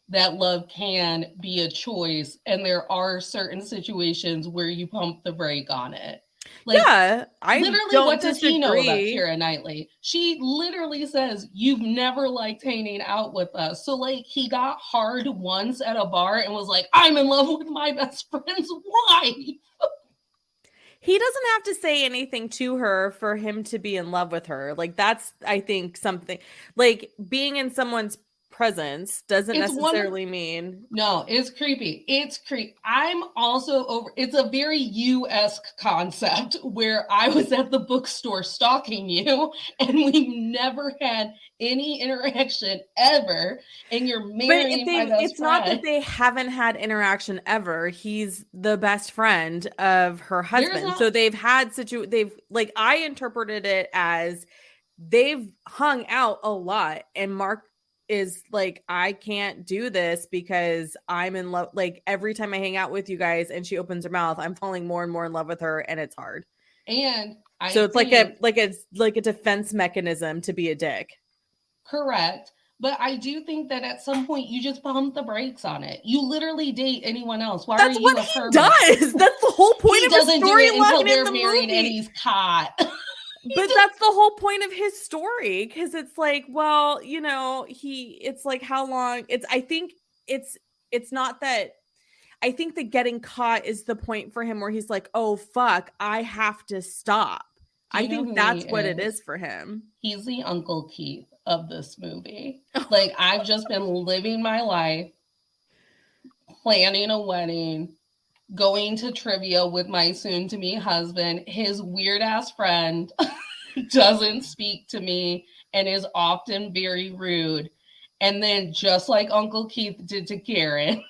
that love can be a choice. And there are certain situations where you pump the brake on it. Like, yeah, I literally, don't what does disagree. he know about Keira Knightley? She literally says, you've never liked hanging out with us. So, like, he got hard once at a bar and was like, I'm in love with my best friend's wife. He doesn't have to say anything to her for him to be in love with her. Like, that's, I think, something, like, being in someone's presence doesn't necessarily mean. No, it's creepy. It's creepy. I'm also over. It's a very U-esque concept where I was at the bookstore stalking you and we've never had any interaction ever. And you're marrying my best friend. It's not that they haven't had interaction ever. He's the best friend of her husband. So they've had like, I interpreted it as they've hung out a lot and Mark is like, I can't do this because I'm in love. Like every time I hang out with you guys and she opens her mouth, I'm falling more and more in love with her and it's hard. And it's like a defense mechanism to be a dick. Correct. But I do think that at some point you just pump the brakes on it. You literally date anyone else. Why are you a pervert? Does. That's the whole point of the storyline in the married movie. And he's caught. But that's the whole point of his story, because it's like, well, you know, it's like how long I think it's not that I think that getting caught is the point for him where he's like, oh, fuck, I have to stop. Do you I know think who that's he what it is? is for him. He's the Uncle Keith of this movie. Like, I've just been living my life, planning a wedding, going to trivia with my soon-to-be husband. His weird-ass friend doesn't speak to me and is often very rude. And then, just like Uncle Keith did to Karen,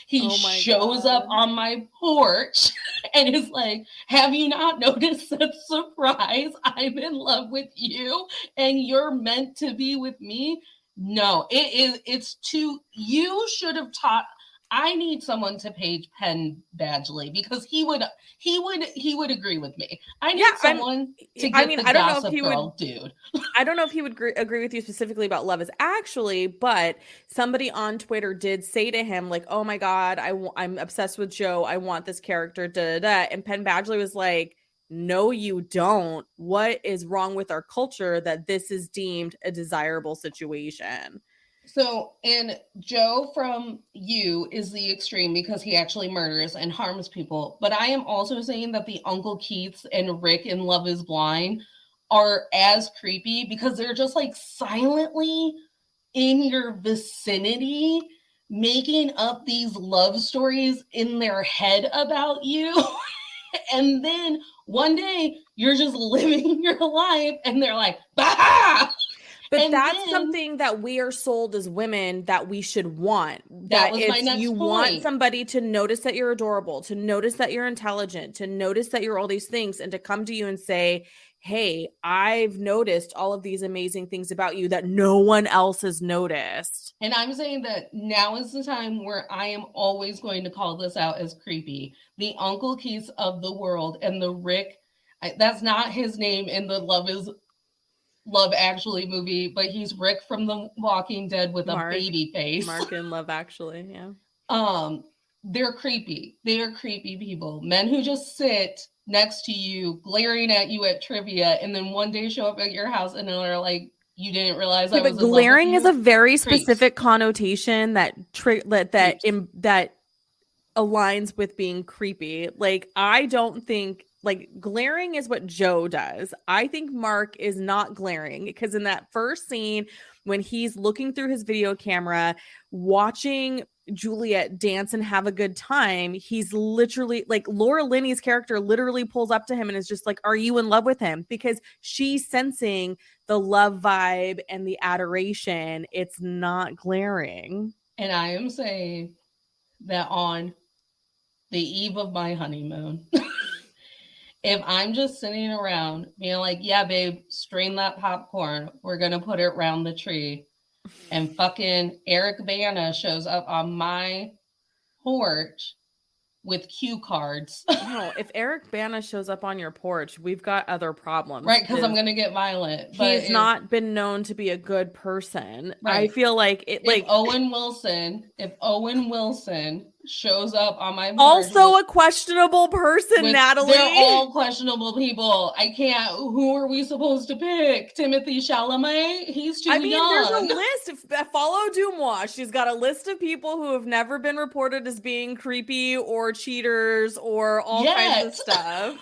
he shows up on my porch and is like, have you not noticed that surprise? I'm in love with you and you're meant to be with me. No, it's too, you should have taught. I need someone to page Penn Badgley because he would agree with me. I need someone to get the Gossip Girl dude. I don't know if he would agree with you specifically about Love Is Actually, but somebody on Twitter did say to him, like, oh my God, I'm obsessed with Joe. I want this character, da da da. And Penn Badgley was like, no, you don't. What is wrong with our culture that this is deemed a desirable situation? So, and Joe from You is the extreme because he actually murders and harms people. But I am also saying that the Uncle Keiths and Rick in Love Is Blind are as creepy because they're just like silently in your vicinity, making up these love stories in their head about you. And then one day you're just living your life and they're like, bah! But that's something that we are sold as women that we should want. That was my next point. Want somebody to notice that you're adorable, to notice that you're intelligent, to notice that you're all these things, and to come to you and say, hey, I've noticed all of these amazing things about you that no one else has noticed. And I'm saying that now is the time where I am always going to call this out as creepy. The Uncle Keith of the world and the Rick, that's not his name in the Love Actually movie, but he's Rick from The Walking Dead with a baby face. Mark in Love Actually, yeah. They're creepy. They are creepy people. Men who just sit next to you, glaring at you at trivia, and then one day show up at your house and they're like, you didn't realize I was in love with you? But glaring is a very specific connotation that aligns with being creepy. Like, I don't think, like, glaring is what Joe does. I think Mark is not glaring because in that first scene when he's looking through his video camera, watching Juliet dance and have a good time, he's literally like, Laura Linney's character literally pulls up to him and is just like, are you in love with him? Because she's sensing the love vibe and the adoration. It's not glaring. And I am saying that on the eve of my honeymoon, if I'm just sitting around being like, yeah, babe, strain that popcorn, we're going to put it around the tree, and fucking Eric Bana shows up on my porch with cue cards. No, if Eric Bana shows up on your porch, we've got other problems. Right, because I'm going to get violent. He's not been known to be a good person. Right. I feel like it. If Owen Wilson shows up on my porch, also a questionable person, Natalie. They're all questionable people. I can't. Who are we supposed to pick? Timothy Chalamet? He's too young. There's a list. Follow Dumois. She's got a list of people who have never been reported as being creepy or cheaters or all kinds of stuff.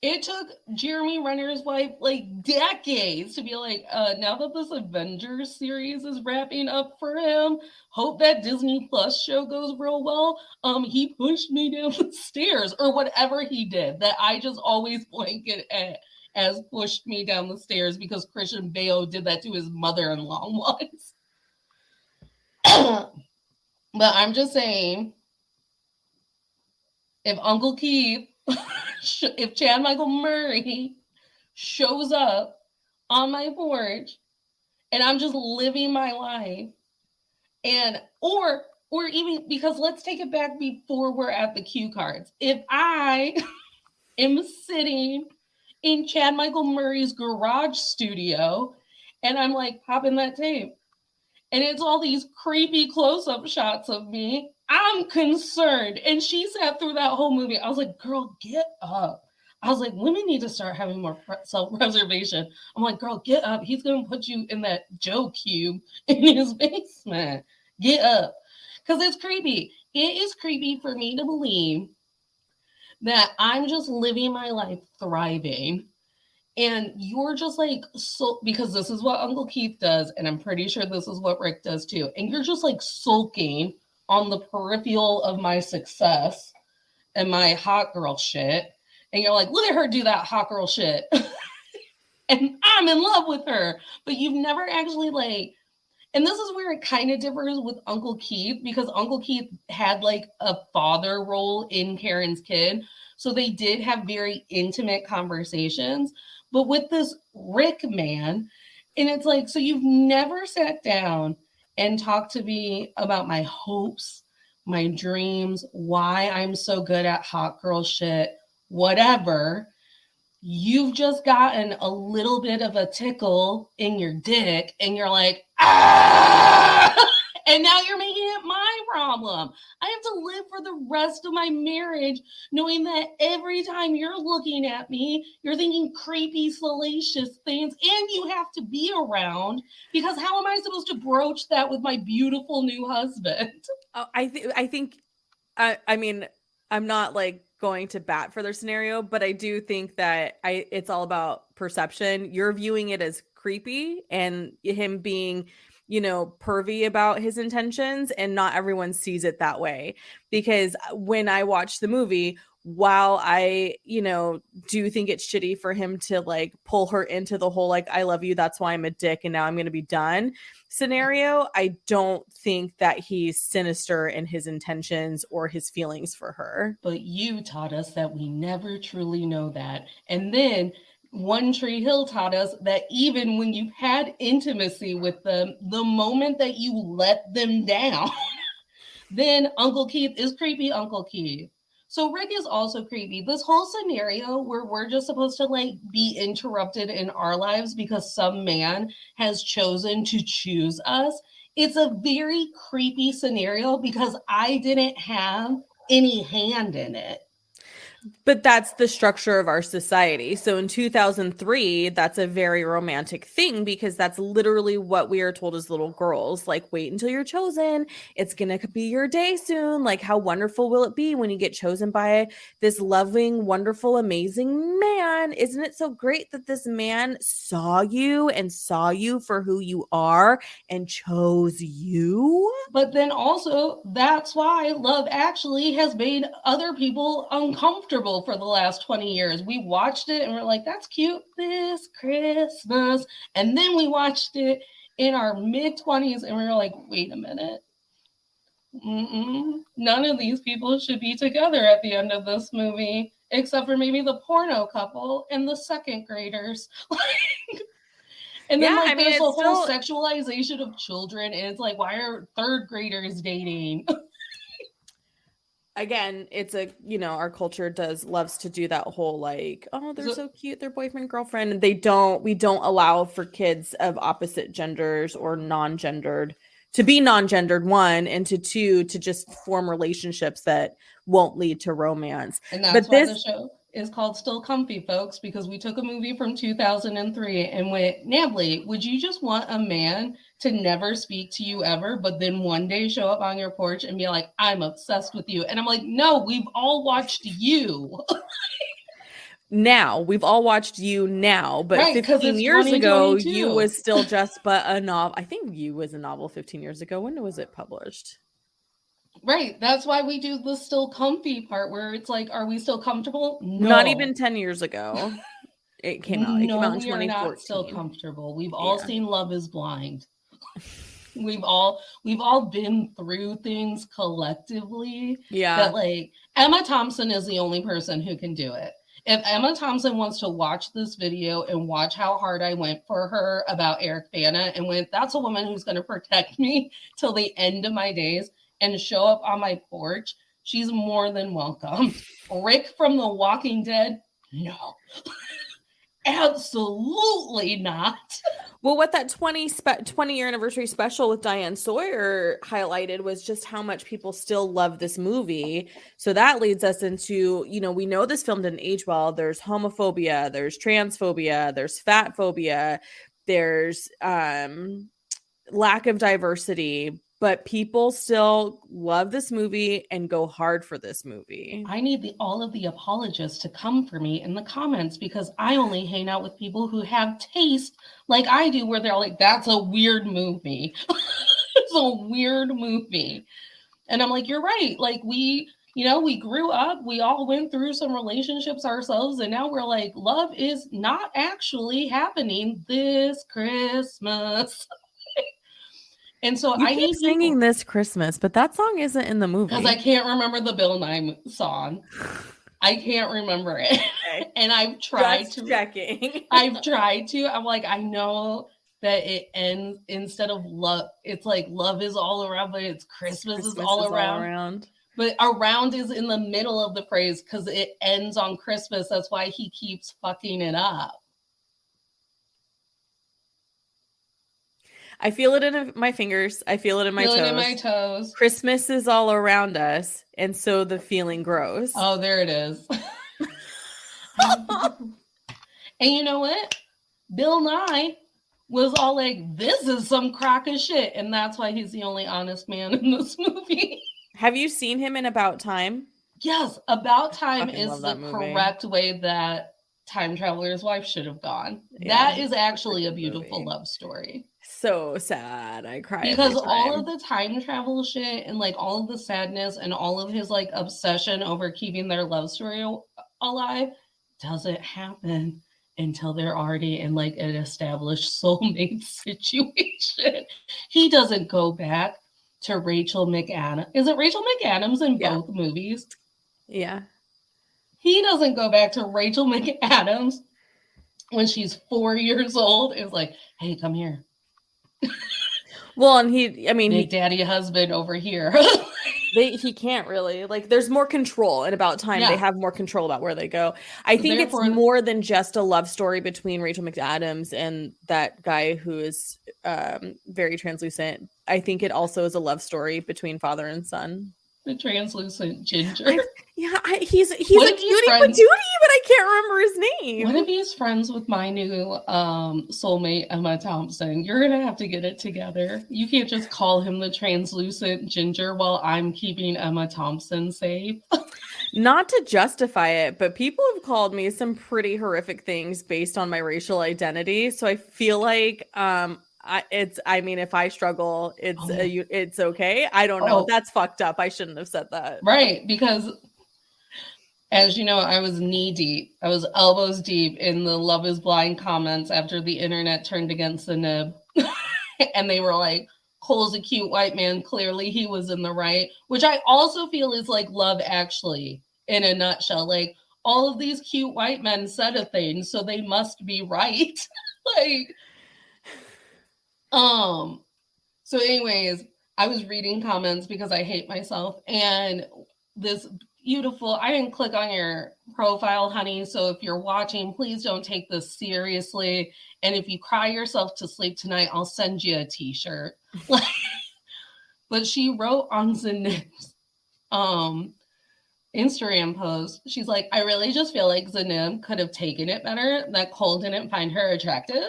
It took Jeremy Renner's wife like decades to be like, now that this Avengers series is wrapping up for him, hope that Disney Plus show goes real well. He pushed me down the stairs or whatever he did that I just always blanket at as pushed me down the stairs because Christian Bale did that to his mother-in-law once. But I'm just saying, if Uncle Keith, if Chad Michael Murray shows up on my porch and I'm just living my life, and or even, because let's take it back before we're at the cue cards. If I am sitting in Chad Michael Murray's garage studio and I'm like popping that tape and it's all these creepy close-up shots of me, I'm concerned. And she sat through that whole movie. I was like, girl, get up. I was like, women need to start having more self-preservation. I'm like, girl, get up. He's going to put you in that Joe cube in his basement. Get up. Because it's creepy. It is creepy for me to believe that I'm just living my life thriving. And you're just like, so, because this is what Uncle Keith does. And I'm pretty sure this is what Rick does too. And you're just like sulking on the peripheral of my success and my hot girl shit. And you're like, look at her do that hot girl shit. And I'm in love with her. But you've never actually like, and this is where it kind of differs with Uncle Keith, because Uncle Keith had like a father role in Karen's kid. So they did have very intimate conversations. But with this Rick man, and it's like, so you've never sat down and talked to me about my hopes, my dreams, why I'm so good at hot girl shit, whatever. You've just gotten a little bit of a tickle in your dick and you're like, ah! And now you're making it my problem. I have to live for the rest of my marriage knowing that every time you're looking at me, you're thinking creepy, salacious things, and you have to be around, because how am I supposed to broach that with my beautiful new husband? I mean, I'm not like going to bat for their scenario, but I do think that it's all about perception. You're viewing it as creepy and him being, pervy about his intentions, and not everyone sees it that way. Because when I watch the movie, while I, do think it's shitty for him to like pull her into the whole like, I love you, that's why I'm a dick and now I'm going to be done scenario, I don't think that he's sinister in his intentions or his feelings for her. But you taught us that we never truly know that. And then One Tree Hill taught us that even when you've had intimacy with them, the moment that you let them down, then Uncle Keith is creepy Uncle Keith. So Rick is also creepy. This whole scenario where we're just supposed to like be interrupted in our lives because some man has chosen to choose us. It's a very creepy scenario because I didn't have any hand in it. But that's the structure of our society. So in 2003, that's a very romantic thing, because that's literally what we are told as little girls. Like, wait until you're chosen. It's going to be your day soon. Like, how wonderful will it be when you get chosen by this loving, wonderful, amazing man? Isn't it so great that this man saw you and saw you for who you are and chose you? But then also, that's why Love Actually has made other people uncomfortable for the last 20 years. We watched it and we're like, that's cute this Christmas. And then we watched it in our mid-20s and we were like, wait a minute. None of these people should be together at the end of this movie, except for maybe the porno couple and the second graders. And then there's a whole sexualization of children, and it's like, why are third graders dating? Again, it's our culture loves to do that whole like, oh, they're so cute, they're boyfriend, girlfriend. And we don't allow for kids of opposite genders or non-gendered to be non-gendered, one, and two, to just form relationships that won't lead to romance. And that's why the show is called Still Comfy, folks, because we took a movie from 2003 and went, Natalie, would you just want a man to never speak to you ever, but then one day show up on your porch and be like, I'm obsessed with you? And I'm like, no, we've all watched You. Now, we've all watched You now, but right, 15 years ago, You was still just but a novel. I think You was a novel 15 years ago. When was it published? Right. That's why we do the still comfy part where it's like, are we still comfortable? No. Not even 10 years ago. It came out. It came out in 2014. We are not still comfortable. We've all seen Love is Blind. We've all been through things collectively. Yeah. That like Emma Thompson is the only person who can do it. If Emma Thompson wants to watch this video and watch how hard I went for her about Eric Bana and went, that's a woman who's going to protect me till the end of my days, and show up on my porch, she's more than welcome. Rick from The Walking Dead? No. Absolutely not. Well, what that 20-year anniversary special with Diane Sawyer highlighted was just how much people still love this movie. So that leads us into, we know this film didn't age well. There's homophobia, there's transphobia, there's fat phobia, there's lack of diversity. but people still love this movie and go hard for this movie. I need all of the apologists to come for me in the comments because I only hang out with people who have taste like I do, where they're like, that's a weird movie. It's a weird movie. And I'm like, you're right. Like we grew up, we all went through some relationships ourselves, and now we're like, love is not actually happening this Christmas. And so You I keep need singing This Christmas, but that song isn't in the movie. because I can't remember the Bill Nye song. I can't remember it. Okay. And I've tried Just to. checking. I've tried to. I'm like, I know that it ends instead of love. It's like love is all around, but it's Christmas is all around. But around is in the middle of the phrase because it ends on Christmas. That's why he keeps fucking it up. I feel it in my fingers. I feel it in my Feel toes. it in my toes. Christmas is all around us, and so the feeling grows. Oh, there it is. And you know what? Bill Nye was all like, this is some crock of shit. And that's why he's the only honest man in this movie. Have you seen him in About Time? Yes, About Time Fucking is love the that movie. correct way that Time Traveler's Wife should have gone. Yeah, That is actually a good beautiful movie. love story. So sad. I cry Because every all time. of the time travel shit and like all of the sadness and all of his like obsession over keeping their love story alive doesn't happen until they're already in like an established soulmate situation. He doesn't go back to Rachel McAdams. Is it Rachel McAdams in Yeah. both movies? Yeah. He doesn't go back to Rachel McAdams when she's 4 years old. It's like, hey, come here. Well, and he Daddy husband over here. he can't really, like, there's more control, and About Time they have more control about where they go. I think Therefore, it's more than just a love story between Rachel McAdams and that guy who is very translucent. I think it also is a love story between father and son. the translucent ginger. He's a What if he's cutie friends- patootie, but I can't remember his name. What if he's friends with my new soulmate, Emma Thompson? You're going to have to get it together. You can't just call him the translucent ginger while I'm keeping Emma Thompson safe. Not to justify it, but people have called me some pretty horrific things based on my racial identity. So I feel like if I struggle, it's okay. I don't know. That's fucked up. I shouldn't have said that. Right, because as you know, I was knee deep. I was elbows deep in the Love is Blind comments after the internet turned against the nib. And they were like, Cole's a cute white man. Clearly he was in the right, which I also feel is like Love Actually in a nutshell. Like, all of these cute white men said a thing, so they must be right. So anyways, I was reading comments because I hate myself, and this beautiful, I didn't click on your profile, honey, so if you're watching, please don't take this seriously, and if you cry yourself to sleep tonight, I'll send you a t-shirt. But she wrote on Zanib's Instagram post, she's like, I really just feel like Zanib could have taken it better that Cole didn't find her attractive.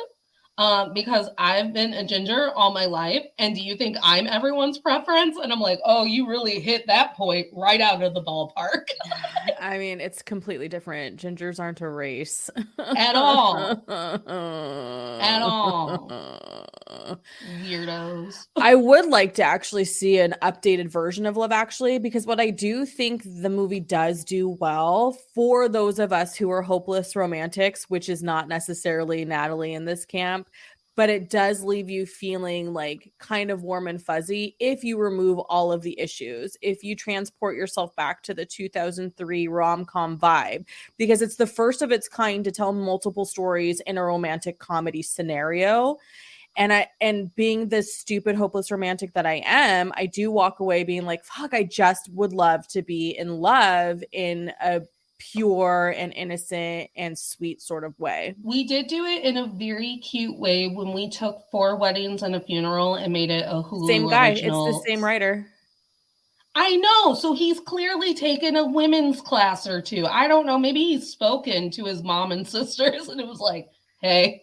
Because I've been a ginger all my life, and do you think I'm everyone's preference? And I'm like, oh, you really hit that point right out of the ballpark. I mean, it's completely different. Gingers aren't a race. At all. At all. Weirdos. I would like to actually see an updated version of Love Actually, because what I do think the movie does do well for those of us who are hopeless romantics, which is not necessarily Natalie in this camp, but it does leave you feeling like kind of warm and fuzzy if you remove all of the issues, if you transport yourself back to the 2003 rom-com vibe, because it's the first of its kind to tell multiple stories in a romantic comedy scenario. And being the stupid, hopeless romantic that I am, I do walk away being like, fuck, I just would love to be in love in a pure and innocent and sweet sort of way. We did do it in a very cute way when we took 4 Weddings and a Funeral and made it a Hulu Same guy. original. It's the same writer. I know. So he's clearly taken a women's class or two. I don't know. Maybe he's spoken to his mom and sisters and it was like, hey,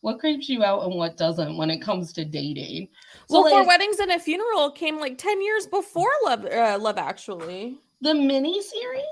What creeps you out and what doesn't when it comes to dating? So, Well, like, Four Weddings and a Funeral came like 10 years before Love Actually. the miniseries?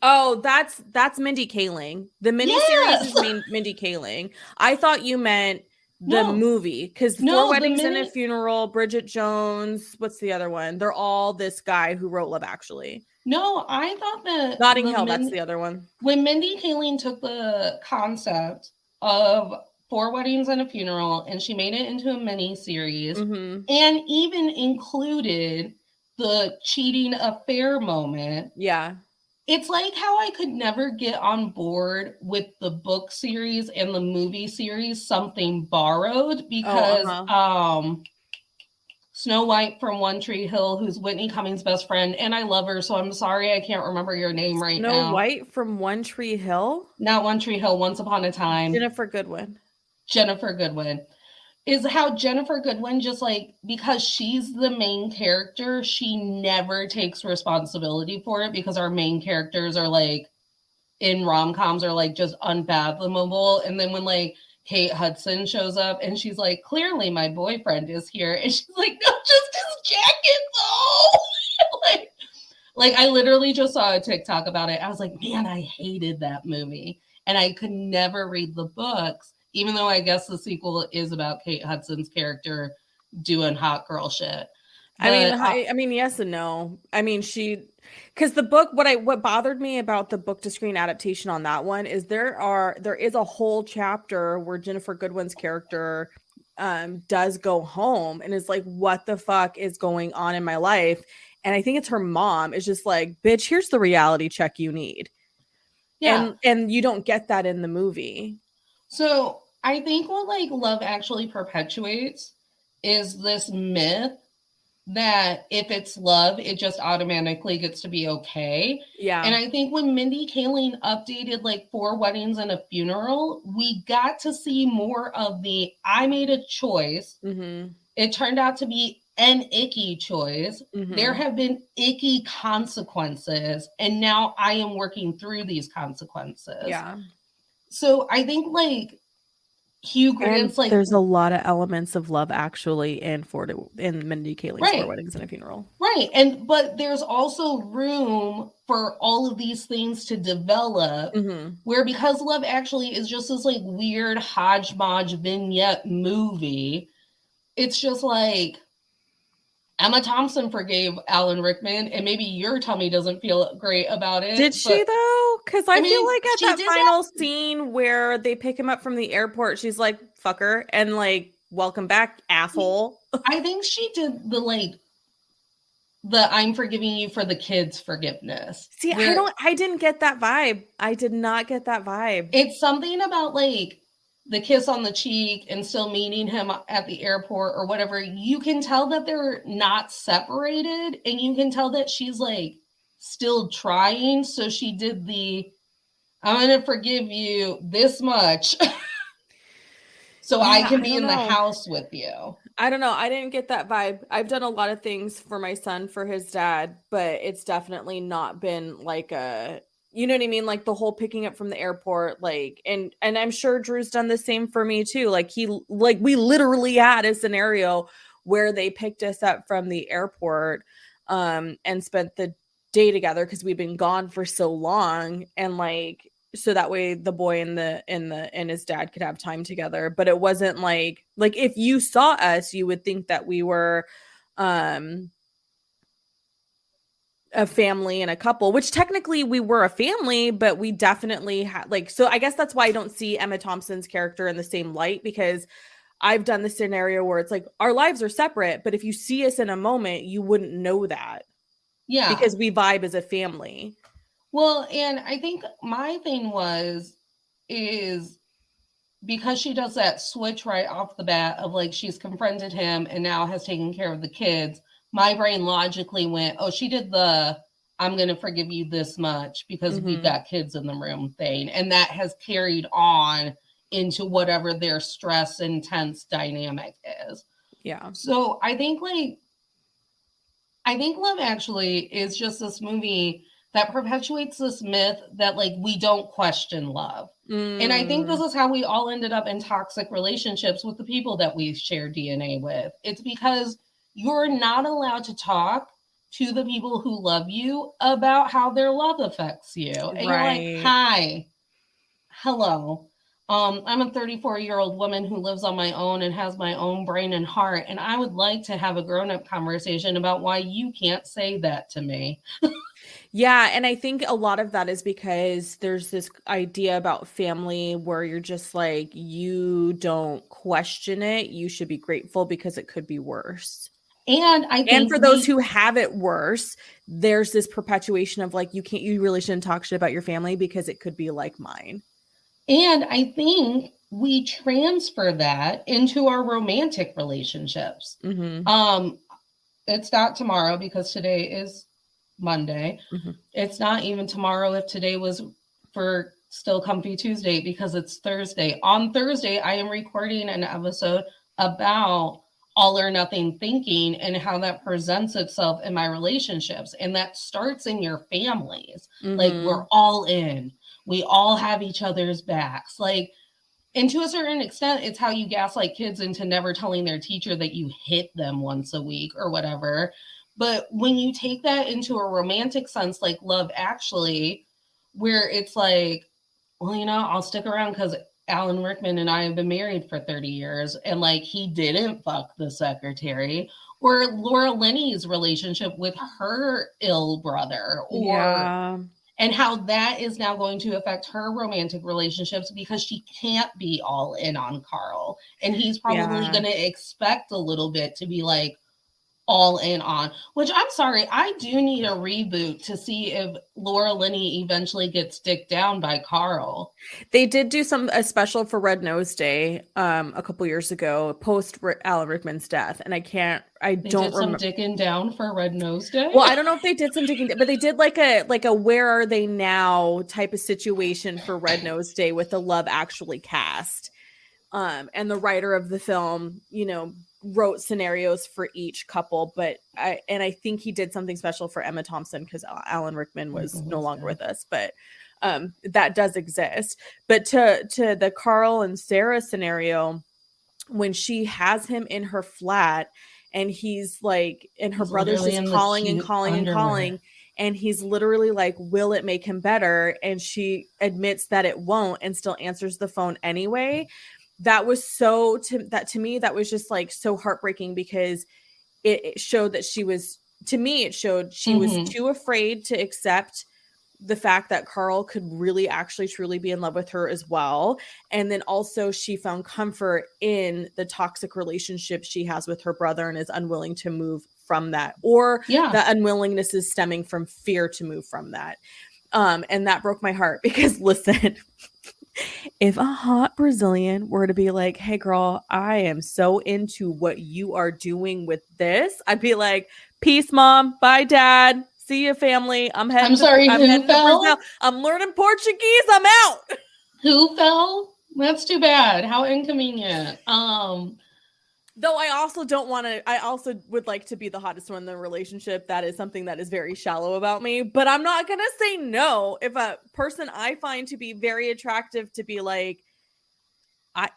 Oh, that's Mindy Kaling. The miniseries Yes! is Mindy Kaling. I thought you meant the No. movie, because No, Four the Weddings and a mini- Funeral, Bridget Jones, what's the other one? They're all this guy who wrote Love Actually. No, I thought that Notting Hill, that's the other one. when Mindy Kaling took the concept of Four Weddings and a Funeral and she made it into a mini series Mm-hmm. and even included the cheating affair moment. Yeah. It's like how I could never get on board with the book series and the movie series Something Borrowed because Snow White from One Tree Hill, who's Whitney Cummings' best friend, and I love her, so I'm sorry I can't remember your name right now. Snow White from One Tree Hill? Not One Tree Hill, Once Upon a Time. Jennifer Goodwin. Is how Jennifer Goodwin, just like, because she's the main character, she never takes responsibility for it because our main characters are like in rom-coms are like just unfathomable. And then when like Kate Hudson shows up and she's like, clearly my boyfriend is here, and she's like, no, just his jacket though. like I literally just saw a TikTok about it. I was like, man, I hated that movie, and I could never read the books, even though I guess the sequel is about Kate Hudson's character doing hot girl shit. I mean, yes and no. I mean, because the book, what bothered me about the book to screen adaptation on that one is there is a whole chapter where Jennifer Goodwin's character does go home and is like, what the fuck is going on in my life? And I think it's her mom is just like, bitch, here's the reality check you need. Yeah. And you don't get that in the movie. So I think what like Love Actually perpetuates is this myth that if it's love, it just automatically gets to be okay. Yeah. And I think when Mindy Kaling updated like Four Weddings and a Funeral, we got to see more of the I made a choice. Mm-hmm. It turned out to be an icky choice. Mm-hmm. There have been icky consequences, and now I am working through these consequences. Yeah. So I think like Hugh Grant's like there's a lot of elements of Love Actually in Mindy Kaling's Four Weddings and a Funeral. Right. But there's also room for all of these things to develop where, because Love Actually is just this like weird hodgepodge vignette movie, it's just like Emma Thompson forgave Alan Rickman, and maybe your tummy doesn't feel great about it. Did she though? Because I feel like at that final scene where they pick him up from the airport, she's like, fucker, and like, welcome back, asshole. I think she did the I'm forgiving you for the kids forgiveness. See, I didn't get that vibe. I did not get that vibe. It's something about like the kiss on the cheek and still meeting him at the airport or whatever. You can tell that they're not separated, and you can tell that she's like still trying. So she did I'm going to forgive you this much so I can be in the house with you. I don't know. I didn't get that vibe. I've done a lot of things for my son, for his dad, but it's definitely not been like you know what I mean? Like the whole picking up from the airport, like, and I'm sure Drew's done the same for me too. Like we literally had a scenario where they picked us up from the airport, and spent the day together because we've been gone for so long. And like, so that way the boy and his dad could have time together. But it wasn't like if you saw us, you would think that we were, a family and a couple, which technically we were a family, but we definitely had so I guess that's why I don't see Emma Thompson's character in the same light, because I've done the scenario where it's like our lives are separate, but if you see us in a moment, you wouldn't know that. Yeah. Because we vibe as a family. Well, and I think my thing is because she does that switch right off the bat of like she's confronted him and now has taken care of the kids. My brain logically went, oh, she did I'm going to forgive you this much because we've got kids in the room thing. And that has carried on into whatever their stress intense dynamic is. Yeah. So I think Love Actually is just this movie that perpetuates this myth that like we don't question love. And I think this is how we all ended up in toxic relationships with the people that we share DNA with. It's because you're not allowed to talk to the people who love you about how their love affects you. And you're like, hi, hello. I'm a 34-year-old woman who lives on my own and has my own brain and heart. And I would like to have a grown-up conversation about why you can't say that to me. Yeah, and I think a lot of that is because there's this idea about family where you're just like, you don't question it. You should be grateful because it could be worse. And I think for those who have it worse, there's this perpetuation of like, you really shouldn't talk shit about your family because it could be like mine. And I think we transfer that into our romantic relationships. Mm-hmm. It's not tomorrow because today is Monday. Mm-hmm. It's not even tomorrow if today was for Still Comfy Tuesday because it's Thursday. On Thursday, I am recording an episode about all or nothing thinking and how that presents itself in my relationships. And that starts in your families. Mm-hmm. Like we're all in. We all have each other's backs. Like, and to a certain extent, it's how you gaslight kids into never telling their teacher that you hit them once a week or whatever. But when you take that into a romantic sense, like Love Actually, where it's like, well, you know, I'll stick around because Alan Rickman and I have been married for 30 years. And like, he didn't fuck the secretary. Or Laura Linney's relationship with her ill brother. Or... Yeah. And how that is now going to affect her romantic relationships because she can't be all in on Carl. And he's probably going to expect a little bit to be like all in on, which I'm sorry, I do need a reboot to see if Laura Linney eventually gets dicked down by Carl. They did do a special for Red Nose Day a couple years ago, post Alan Rickman's death, and I don't remember. Some dicking down for Red Nose Day. Well, I don't know if they did some dicking, but they did like a Where Are They Now type of situation for Red Nose Day with the Love Actually cast, and the writer of the film, you know, wrote scenarios for each couple, but I think he did something special for Emma Thompson because Alan Rickman was no longer with us, but that does exist. But to the Carl and Sarah scenario, when she has him in her flat and he's like, and her brother's just calling and calling and calling, and he's literally like, will it make him better? And she admits that it won't and still answers the phone anyway. That was to me, that was just like so heartbreaking because it showed that she was too afraid to accept the fact that Carl could really actually truly be in love with her as well. And then also she found comfort in the toxic relationship she has with her brother and is unwilling to move from that, or the unwillingness is stemming from fear to move from that. And that broke my heart because listen, if a hot Brazilian were to be like, hey girl, I am so into what you are doing with this, I'd be like, peace mom, bye dad, see you family, I'm heading to Brazil. I'm learning Portuguese, I'm out. Who fell? That's too bad. How inconvenient. Though I also would like to be the hottest one in the relationship. That is something that is very shallow about me, but I'm not going to say no if a person I find to be very attractive to be like, I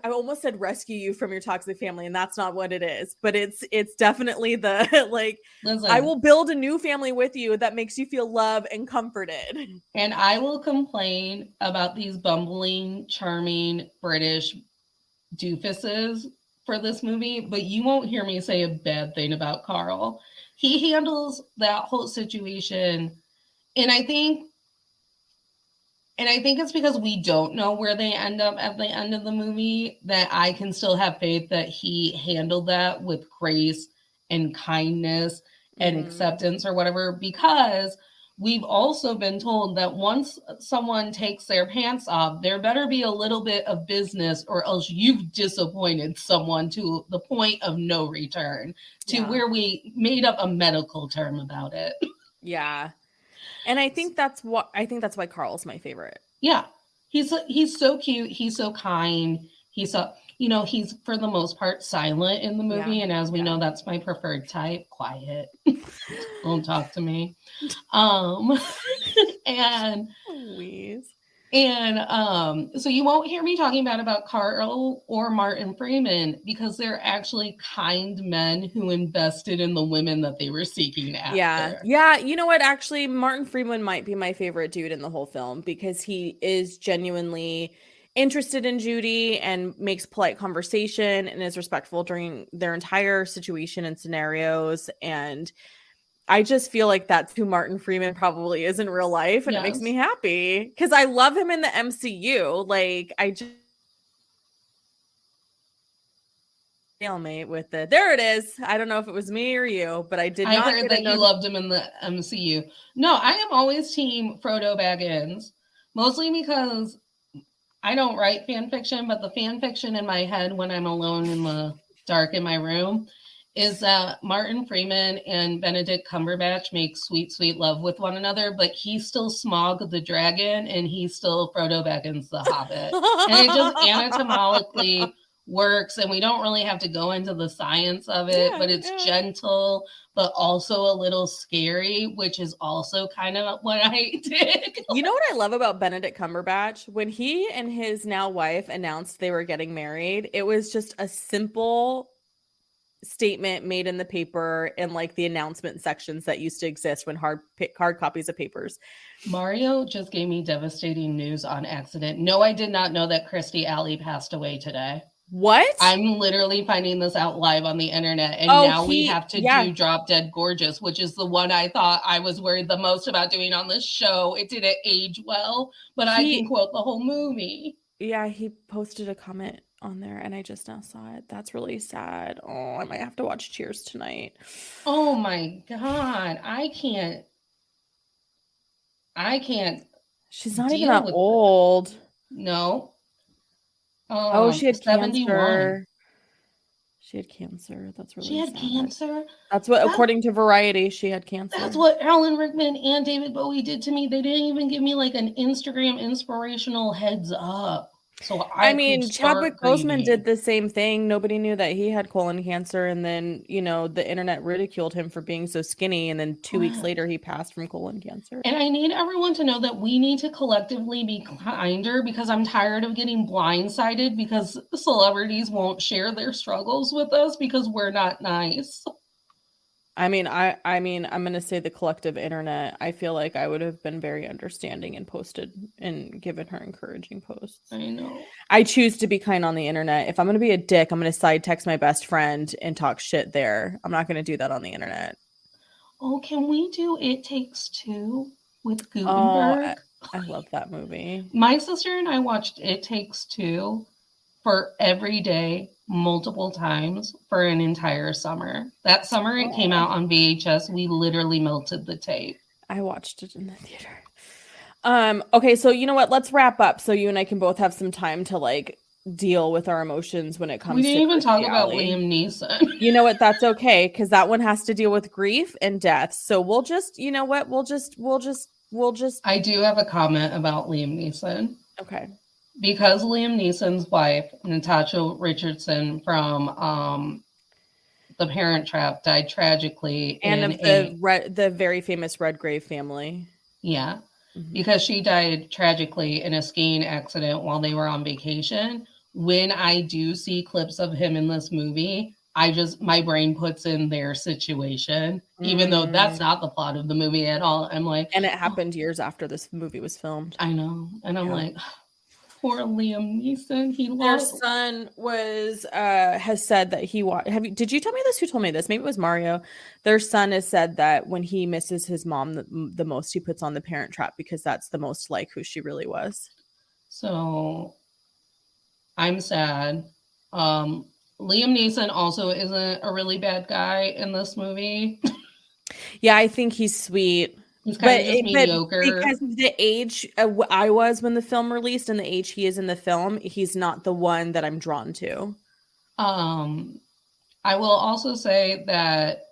almost said rescue you from your toxic family, and that's not what it is, but it's definitely the like, listen, I will build a new family with you that makes you feel loved and comforted. And I will complain about these bumbling, charming British doofuses for this movie, but you won't hear me say a bad thing about Carl. He handles that whole situation, and I think it's because we don't know where they end up at the end of the movie that I can still have faith that he handled that with grace and kindness and acceptance or whatever, because we've also been told that once someone takes their pants off, there better be a little bit of business or else you've disappointed someone to the point of no return, to where we made up a medical term about it. Yeah. And I think that's why Carl's my favorite. Yeah. He's so cute. He's so kind. he's for the most part silent in the movie. Yeah, And as we yeah. know, that's my preferred type. Quiet. Don't talk to me. And Louise. so you won't hear me talking bad about Carl or Martin Freeman because they're actually kind men who invested in the women that they were seeking after. Yeah. You know what? Actually, Martin Freeman might be my favorite dude in the whole film because he is genuinely interested in Judy and makes polite conversation and is respectful during their entire situation and scenarios. And I just feel like that's who Martin Freeman probably is in real life. And it makes Yes. me happy because I love him in the MCU. Like, I just stalemate with it. There it is. I don't know if it was me or you, but I did I not heard get that a you loved him in the MCU. No, I am always team Frodo Baggins, mostly because I don't write fan fiction, but the fan fiction in my head when I'm alone in the dark in my room is that Martin Freeman and Benedict Cumberbatch make sweet, sweet love with one another, but he's still Smaug the dragon and he's still Frodo Baggins the hobbit. And it just anatomically works, and we don't really have to go into the science of it, but it's gentle, but also a little scary, which is also kind of what I dig. You know what I love about Benedict Cumberbatch? When he and his now wife announced they were getting married, it was just a simple statement made in the paper in like the announcement sections that used to exist when hard copies of papers. Mario just gave me devastating news on accident. No, I did not know that Kirstie Alley passed away today. What? I'm literally finding this out live on the internet, and now we have to do Drop Dead Gorgeous, which is the one I thought I was worried the most about doing on this show. It didn't age well, but I can quote the whole movie. Yeah, he posted a comment on there, and I just now saw it. That's really sad. Oh, I might have to watch Cheers tonight. Oh my God, I can't. She's not even that old. No. Oh, she had 71. cancer. She had cancer. That's really She had sad. cancer? That's what, according to Variety, she had cancer. That's what Alan Rickman and David Bowie did to me. They didn't even give me like an Instagram inspirational heads up. So I mean, Chadwick Boseman did the same thing. Nobody knew that he had colon cancer, and then the internet ridiculed him for being so skinny, and then 2 weeks later he passed from colon cancer. And I need everyone to know that we need to collectively be kinder, because I'm tired of getting blindsided because celebrities won't share their struggles with us because we're not nice. I'm going to say the collective internet. I feel like I would have been very understanding and posted and given her encouraging posts. I know. I choose to be kind on the internet. If I'm going to be a dick, I'm going to side text my best friend and talk shit there. I'm not going to do that on the internet. Oh, can we do It Takes Two with Gutenberg? Oh, I love that movie. My sister and I watched It Takes Two for every day, multiple times for an entire summer. That summer it came out on VHS. We literally melted the tape. I watched it in the theater. Okay, so you know what? Let's wrap up so you and I can both have some time to like deal with our emotions when it comes to. We didn't even talk about Liam Neeson. You know what? That's okay, because that one has to deal with grief and death. So we'll just, you know what? We'll just. I do have a comment about Liam Neeson. Okay. Because Liam Neeson's wife, Natasha Richardson from The Parent Trap, died tragically. And of the very famous Redgrave family. Yeah. Mm-hmm. Because she died tragically in a skiing accident while they were on vacation. When I do see clips of him in this movie, my brain puts in their situation, even though that's not the plot of the movie at all. I'm like, and it happened years after this movie was filmed. I know. And I'm like, poor Liam Neeson. Their son has said that did you tell me this? Who told me this? Maybe it was Mario. Their son has said that when he misses his mom the most, he puts on The Parent Trap because that's the most like who she really was. So I'm sad. Liam Neeson also isn't a really bad guy in this movie. Yeah, I think he's sweet. He's kind of just mediocre. Because of the age I was when the film released and the age he is in the film, he's not the one that I'm drawn to. I will also say that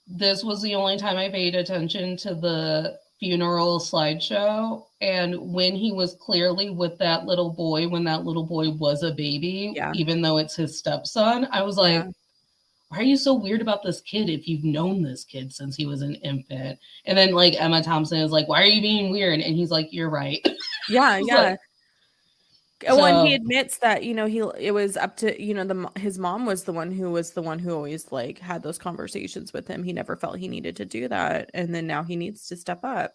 this was the only time I paid attention to the funeral slideshow, and when he was clearly with that little boy, when that little boy was a baby, Yeah. even though it's his stepson, I was like, Yeah. why are you so weird about this kid if you've known this kid since he was an infant? And then like Emma Thompson is like, why are you being weird? And he's like, you're right. Yeah, was yeah. like- Well, and he So- admits that, you know, it was up to, you know, his mom was the one who always like had those conversations with him. He never felt he needed to do that, and then now he needs to step up.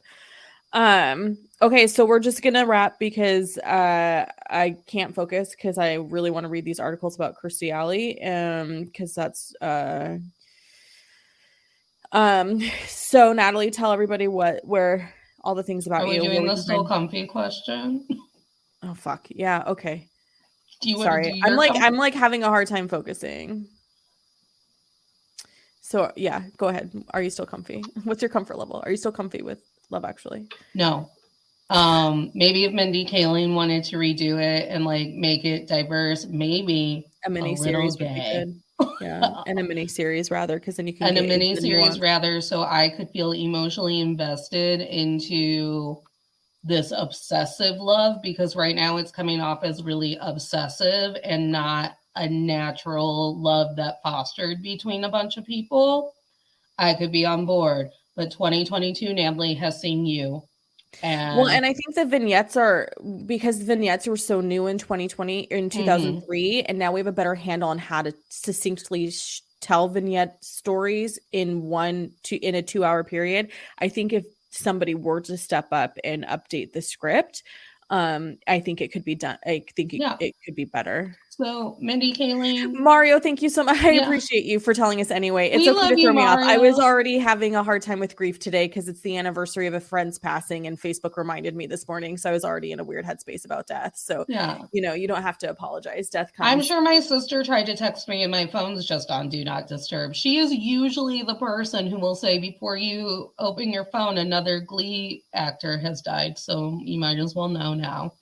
Okay, so we're just gonna wrap because I can't focus because I really want to read these articles about Kirstie Alley, because that's so Natalie, tell everybody where all the things about Are we you. doing where we the can still find- comfy question? Oh fuck. Yeah, okay. Do you want to Sorry. do your I'm like having a hard time focusing. So yeah, go ahead. Are you still comfy? What's your comfort level? Are you still comfy with Love Actually? No. Maybe if Mindy Kaling wanted to redo it and like make it diverse, maybe A mini little series would be gay. good. Yeah, and a mini series rather, because then you can And a get into mini the series nuance. rather, so I could feel emotionally invested into this obsessive love, because right now it's coming off as really obsessive and not a natural love that fostered between a bunch of people. I could be on board, but 2022 Natalie has seen you. Well, and I think the vignettes are because vignettes were so new in 2020 in 2003, and now we have a better handle on how to succinctly tell vignette stories in a 2-hour period. I think if somebody were to step up and update the script, I think it could be done. I think it could be better. So Mindy Kaling, Mario, thank you so much. I appreciate you for telling us anyway. It's okay to throw me off. I was already having a hard time with grief today because it's the anniversary of a friend's passing, and Facebook reminded me this morning. So I was already in a weird headspace about death. So you know, you don't have to apologize. Death comes. I'm sure my sister tried to text me and my phone's just on Do Not Disturb. She is usually the person who will say before you open your phone, another Glee actor has died. So you might as well know now.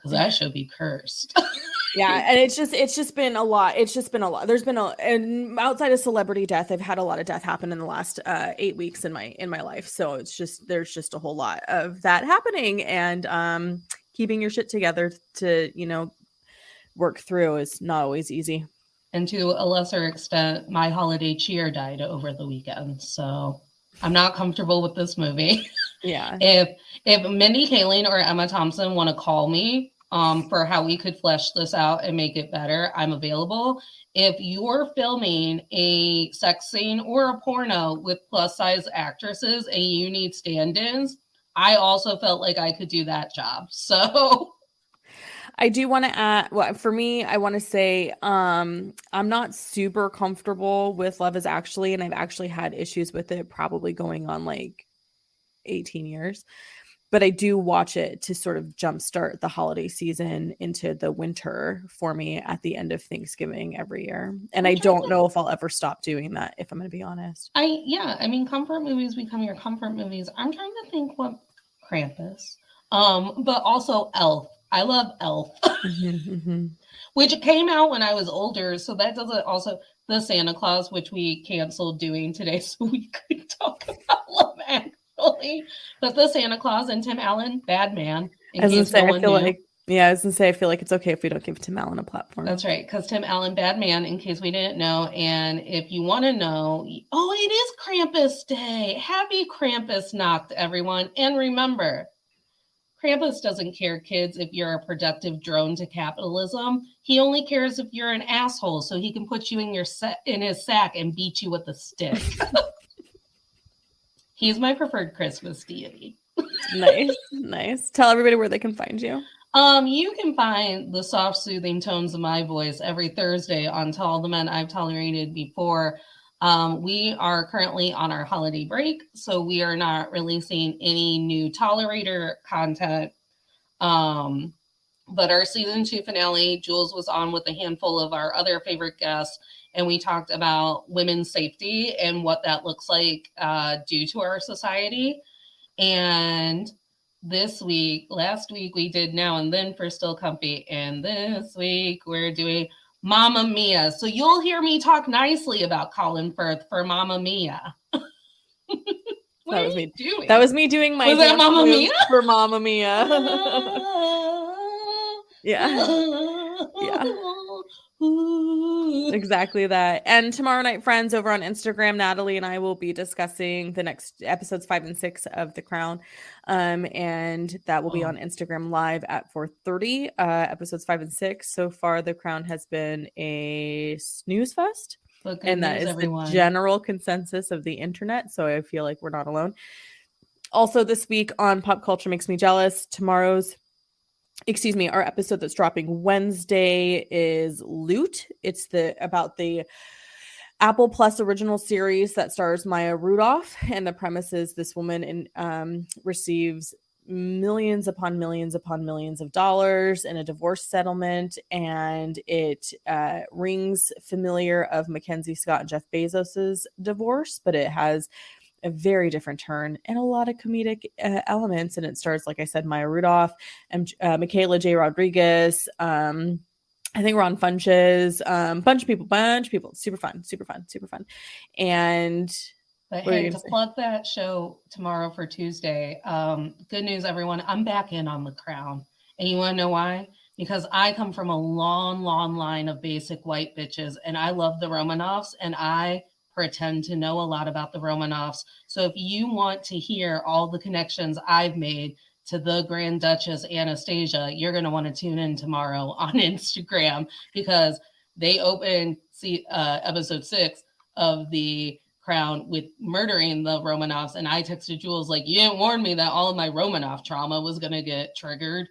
Because that should be cursed. Yeah, and it's just been a lot. There's been and outside of celebrity death, I've had a lot of death happen in the last 8 weeks in my life. So there's just a whole lot of that happening, and keeping your shit together to, you know, work through is not always easy. And to a lesser extent, my holiday cheer died over the weekend, so I'm not comfortable with this movie. Yeah. If Mindy Kaling or Emma Thompson want to call me for how we could flesh this out and make it better, I'm available. If you're filming a sex scene or a porno with plus size actresses and you need stand-ins, I also felt like I could do that job. So I do want to add, well, for me, I want to say I'm not super comfortable with Love Is Actually, and I've actually had issues with it probably going on like 18 years. But I do watch it to sort of jumpstart the holiday season into the winter for me at the end of Thanksgiving every year. And I don't know if I'll ever stop doing that, if I'm going to be honest. I mean, comfort movies become your comfort movies. I'm trying to think what Krampus, but also Elf. I love Elf, which came out when I was older. So that doesn't also the Santa Claus, which we canceled doing today, so we could talk about Love Actually. But the Santa Claus and Tim Allen, bad man. I was gonna say, I feel like it's okay if we don't give Tim Allen a platform. That's right, because Tim Allen, bad man, in case we didn't know. And if you want to know, oh, it is Krampus Day. Happy Krampusnacht, everyone. And remember, Krampus doesn't care, kids, if you're a productive drone to capitalism. He only cares if you're an asshole, so he can put you in his sack and beat you with a stick. He's my preferred Christmas deity. Nice. Tell everybody where they can find you. You can find the soft, soothing tones of my voice every Thursday on To All the Men I've Tolerated Before. We are currently on our holiday break, so we are not releasing any new Tolerator content. But our season 2 finale, Jules was on with a handful of our other favorite guests, and we talked about women's safety and what that looks like due to our society. And last week we did Now and Then for Still Comfy, and this week we're doing Mamma Mia. So you'll hear me talk nicely about Colin Firth for Mamma Mia. What That are was you me. doing? That was me doing my Was that dance Mamma moves Mia? for Mamma Mia. Yeah. Yeah. Exactly that. And tomorrow night, friends, over on Instagram, Natalie and I will be discussing the next episodes 5 and 6 of The Crown. And that will be on Instagram live at 4:30. Episodes 5 and 6. So far, The Crown has been a snooze fest. But good And that news, is everyone. the general consensus of the internet. So I feel like we're not alone. Also, this week on Pop Culture Makes Me Jealous, our episode that's dropping Wednesday is Loot. It's about the Apple Plus original series that stars Maya Rudolph, and the premise is this woman receives millions upon millions upon millions of dollars in a divorce settlement, and it rings familiar of Mackenzie Scott and Jeff Bezos's divorce, but it has a very different turn and a lot of comedic elements. And it stars, like I said, Maya Rudolph and Michaela J. Rodriguez. I think Ron Funches, bunch of people. Super fun. And but hey, to plug that show tomorrow for Tuesday, good news, everyone. I'm back in on The Crown. And you want to know why? Because I come from a long, long line of basic white bitches, and I love the Romanovs, and I pretend to know a lot about the Romanovs. So if you want to hear all the connections I've made to the Grand Duchess Anastasia, you're going to want to tune in tomorrow on Instagram, because they open episode 6 of The Crown with murdering the Romanovs. And I texted Jules like, you didn't warn me that all of my Romanov trauma was going to get triggered.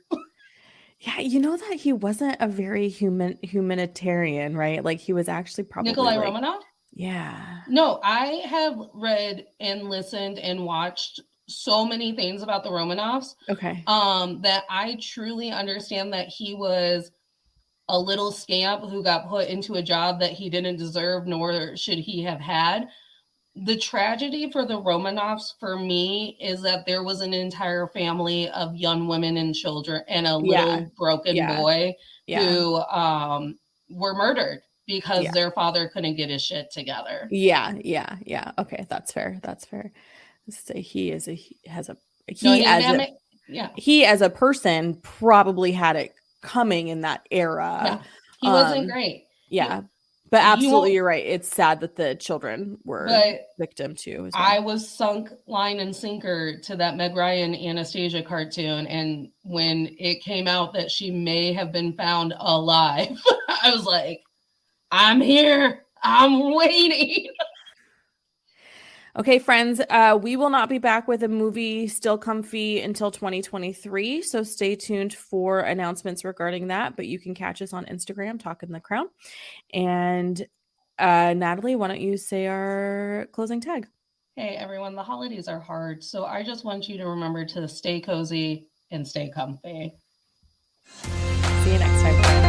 Yeah, you know that he wasn't a very humanitarian, right? Like he was actually probably Nikolai Romanov? Yeah. No, I have read and listened and watched so many things about the Romanovs. Okay. That I truly understand that he was a little scamp who got put into a job that he didn't deserve, nor should he have had. The tragedy for the Romanovs for me is that there was an entire family of young women and children and a little broken boy who were murdered because their father couldn't get his shit together. Yeah. Okay, that's fair. Let's say he as a person probably had it coming in that era. Yeah, he wasn't great. Yeah. But absolutely, you're right. It's sad that the children were victim too. As well. I was sunk line and sinker to that Meg Ryan Anastasia cartoon. And when it came out that she may have been found alive, I was like, I'm here. I'm waiting. Okay, friends, we will not be back with a movie Still Comfy until 2023. So stay tuned for announcements regarding that. But you can catch us on Instagram, Talking the Crown. And Natalie, why don't you say our closing tag? Hey, everyone, the holidays are hard. So I just want you to remember to stay cozy and stay comfy. See you next time, friends.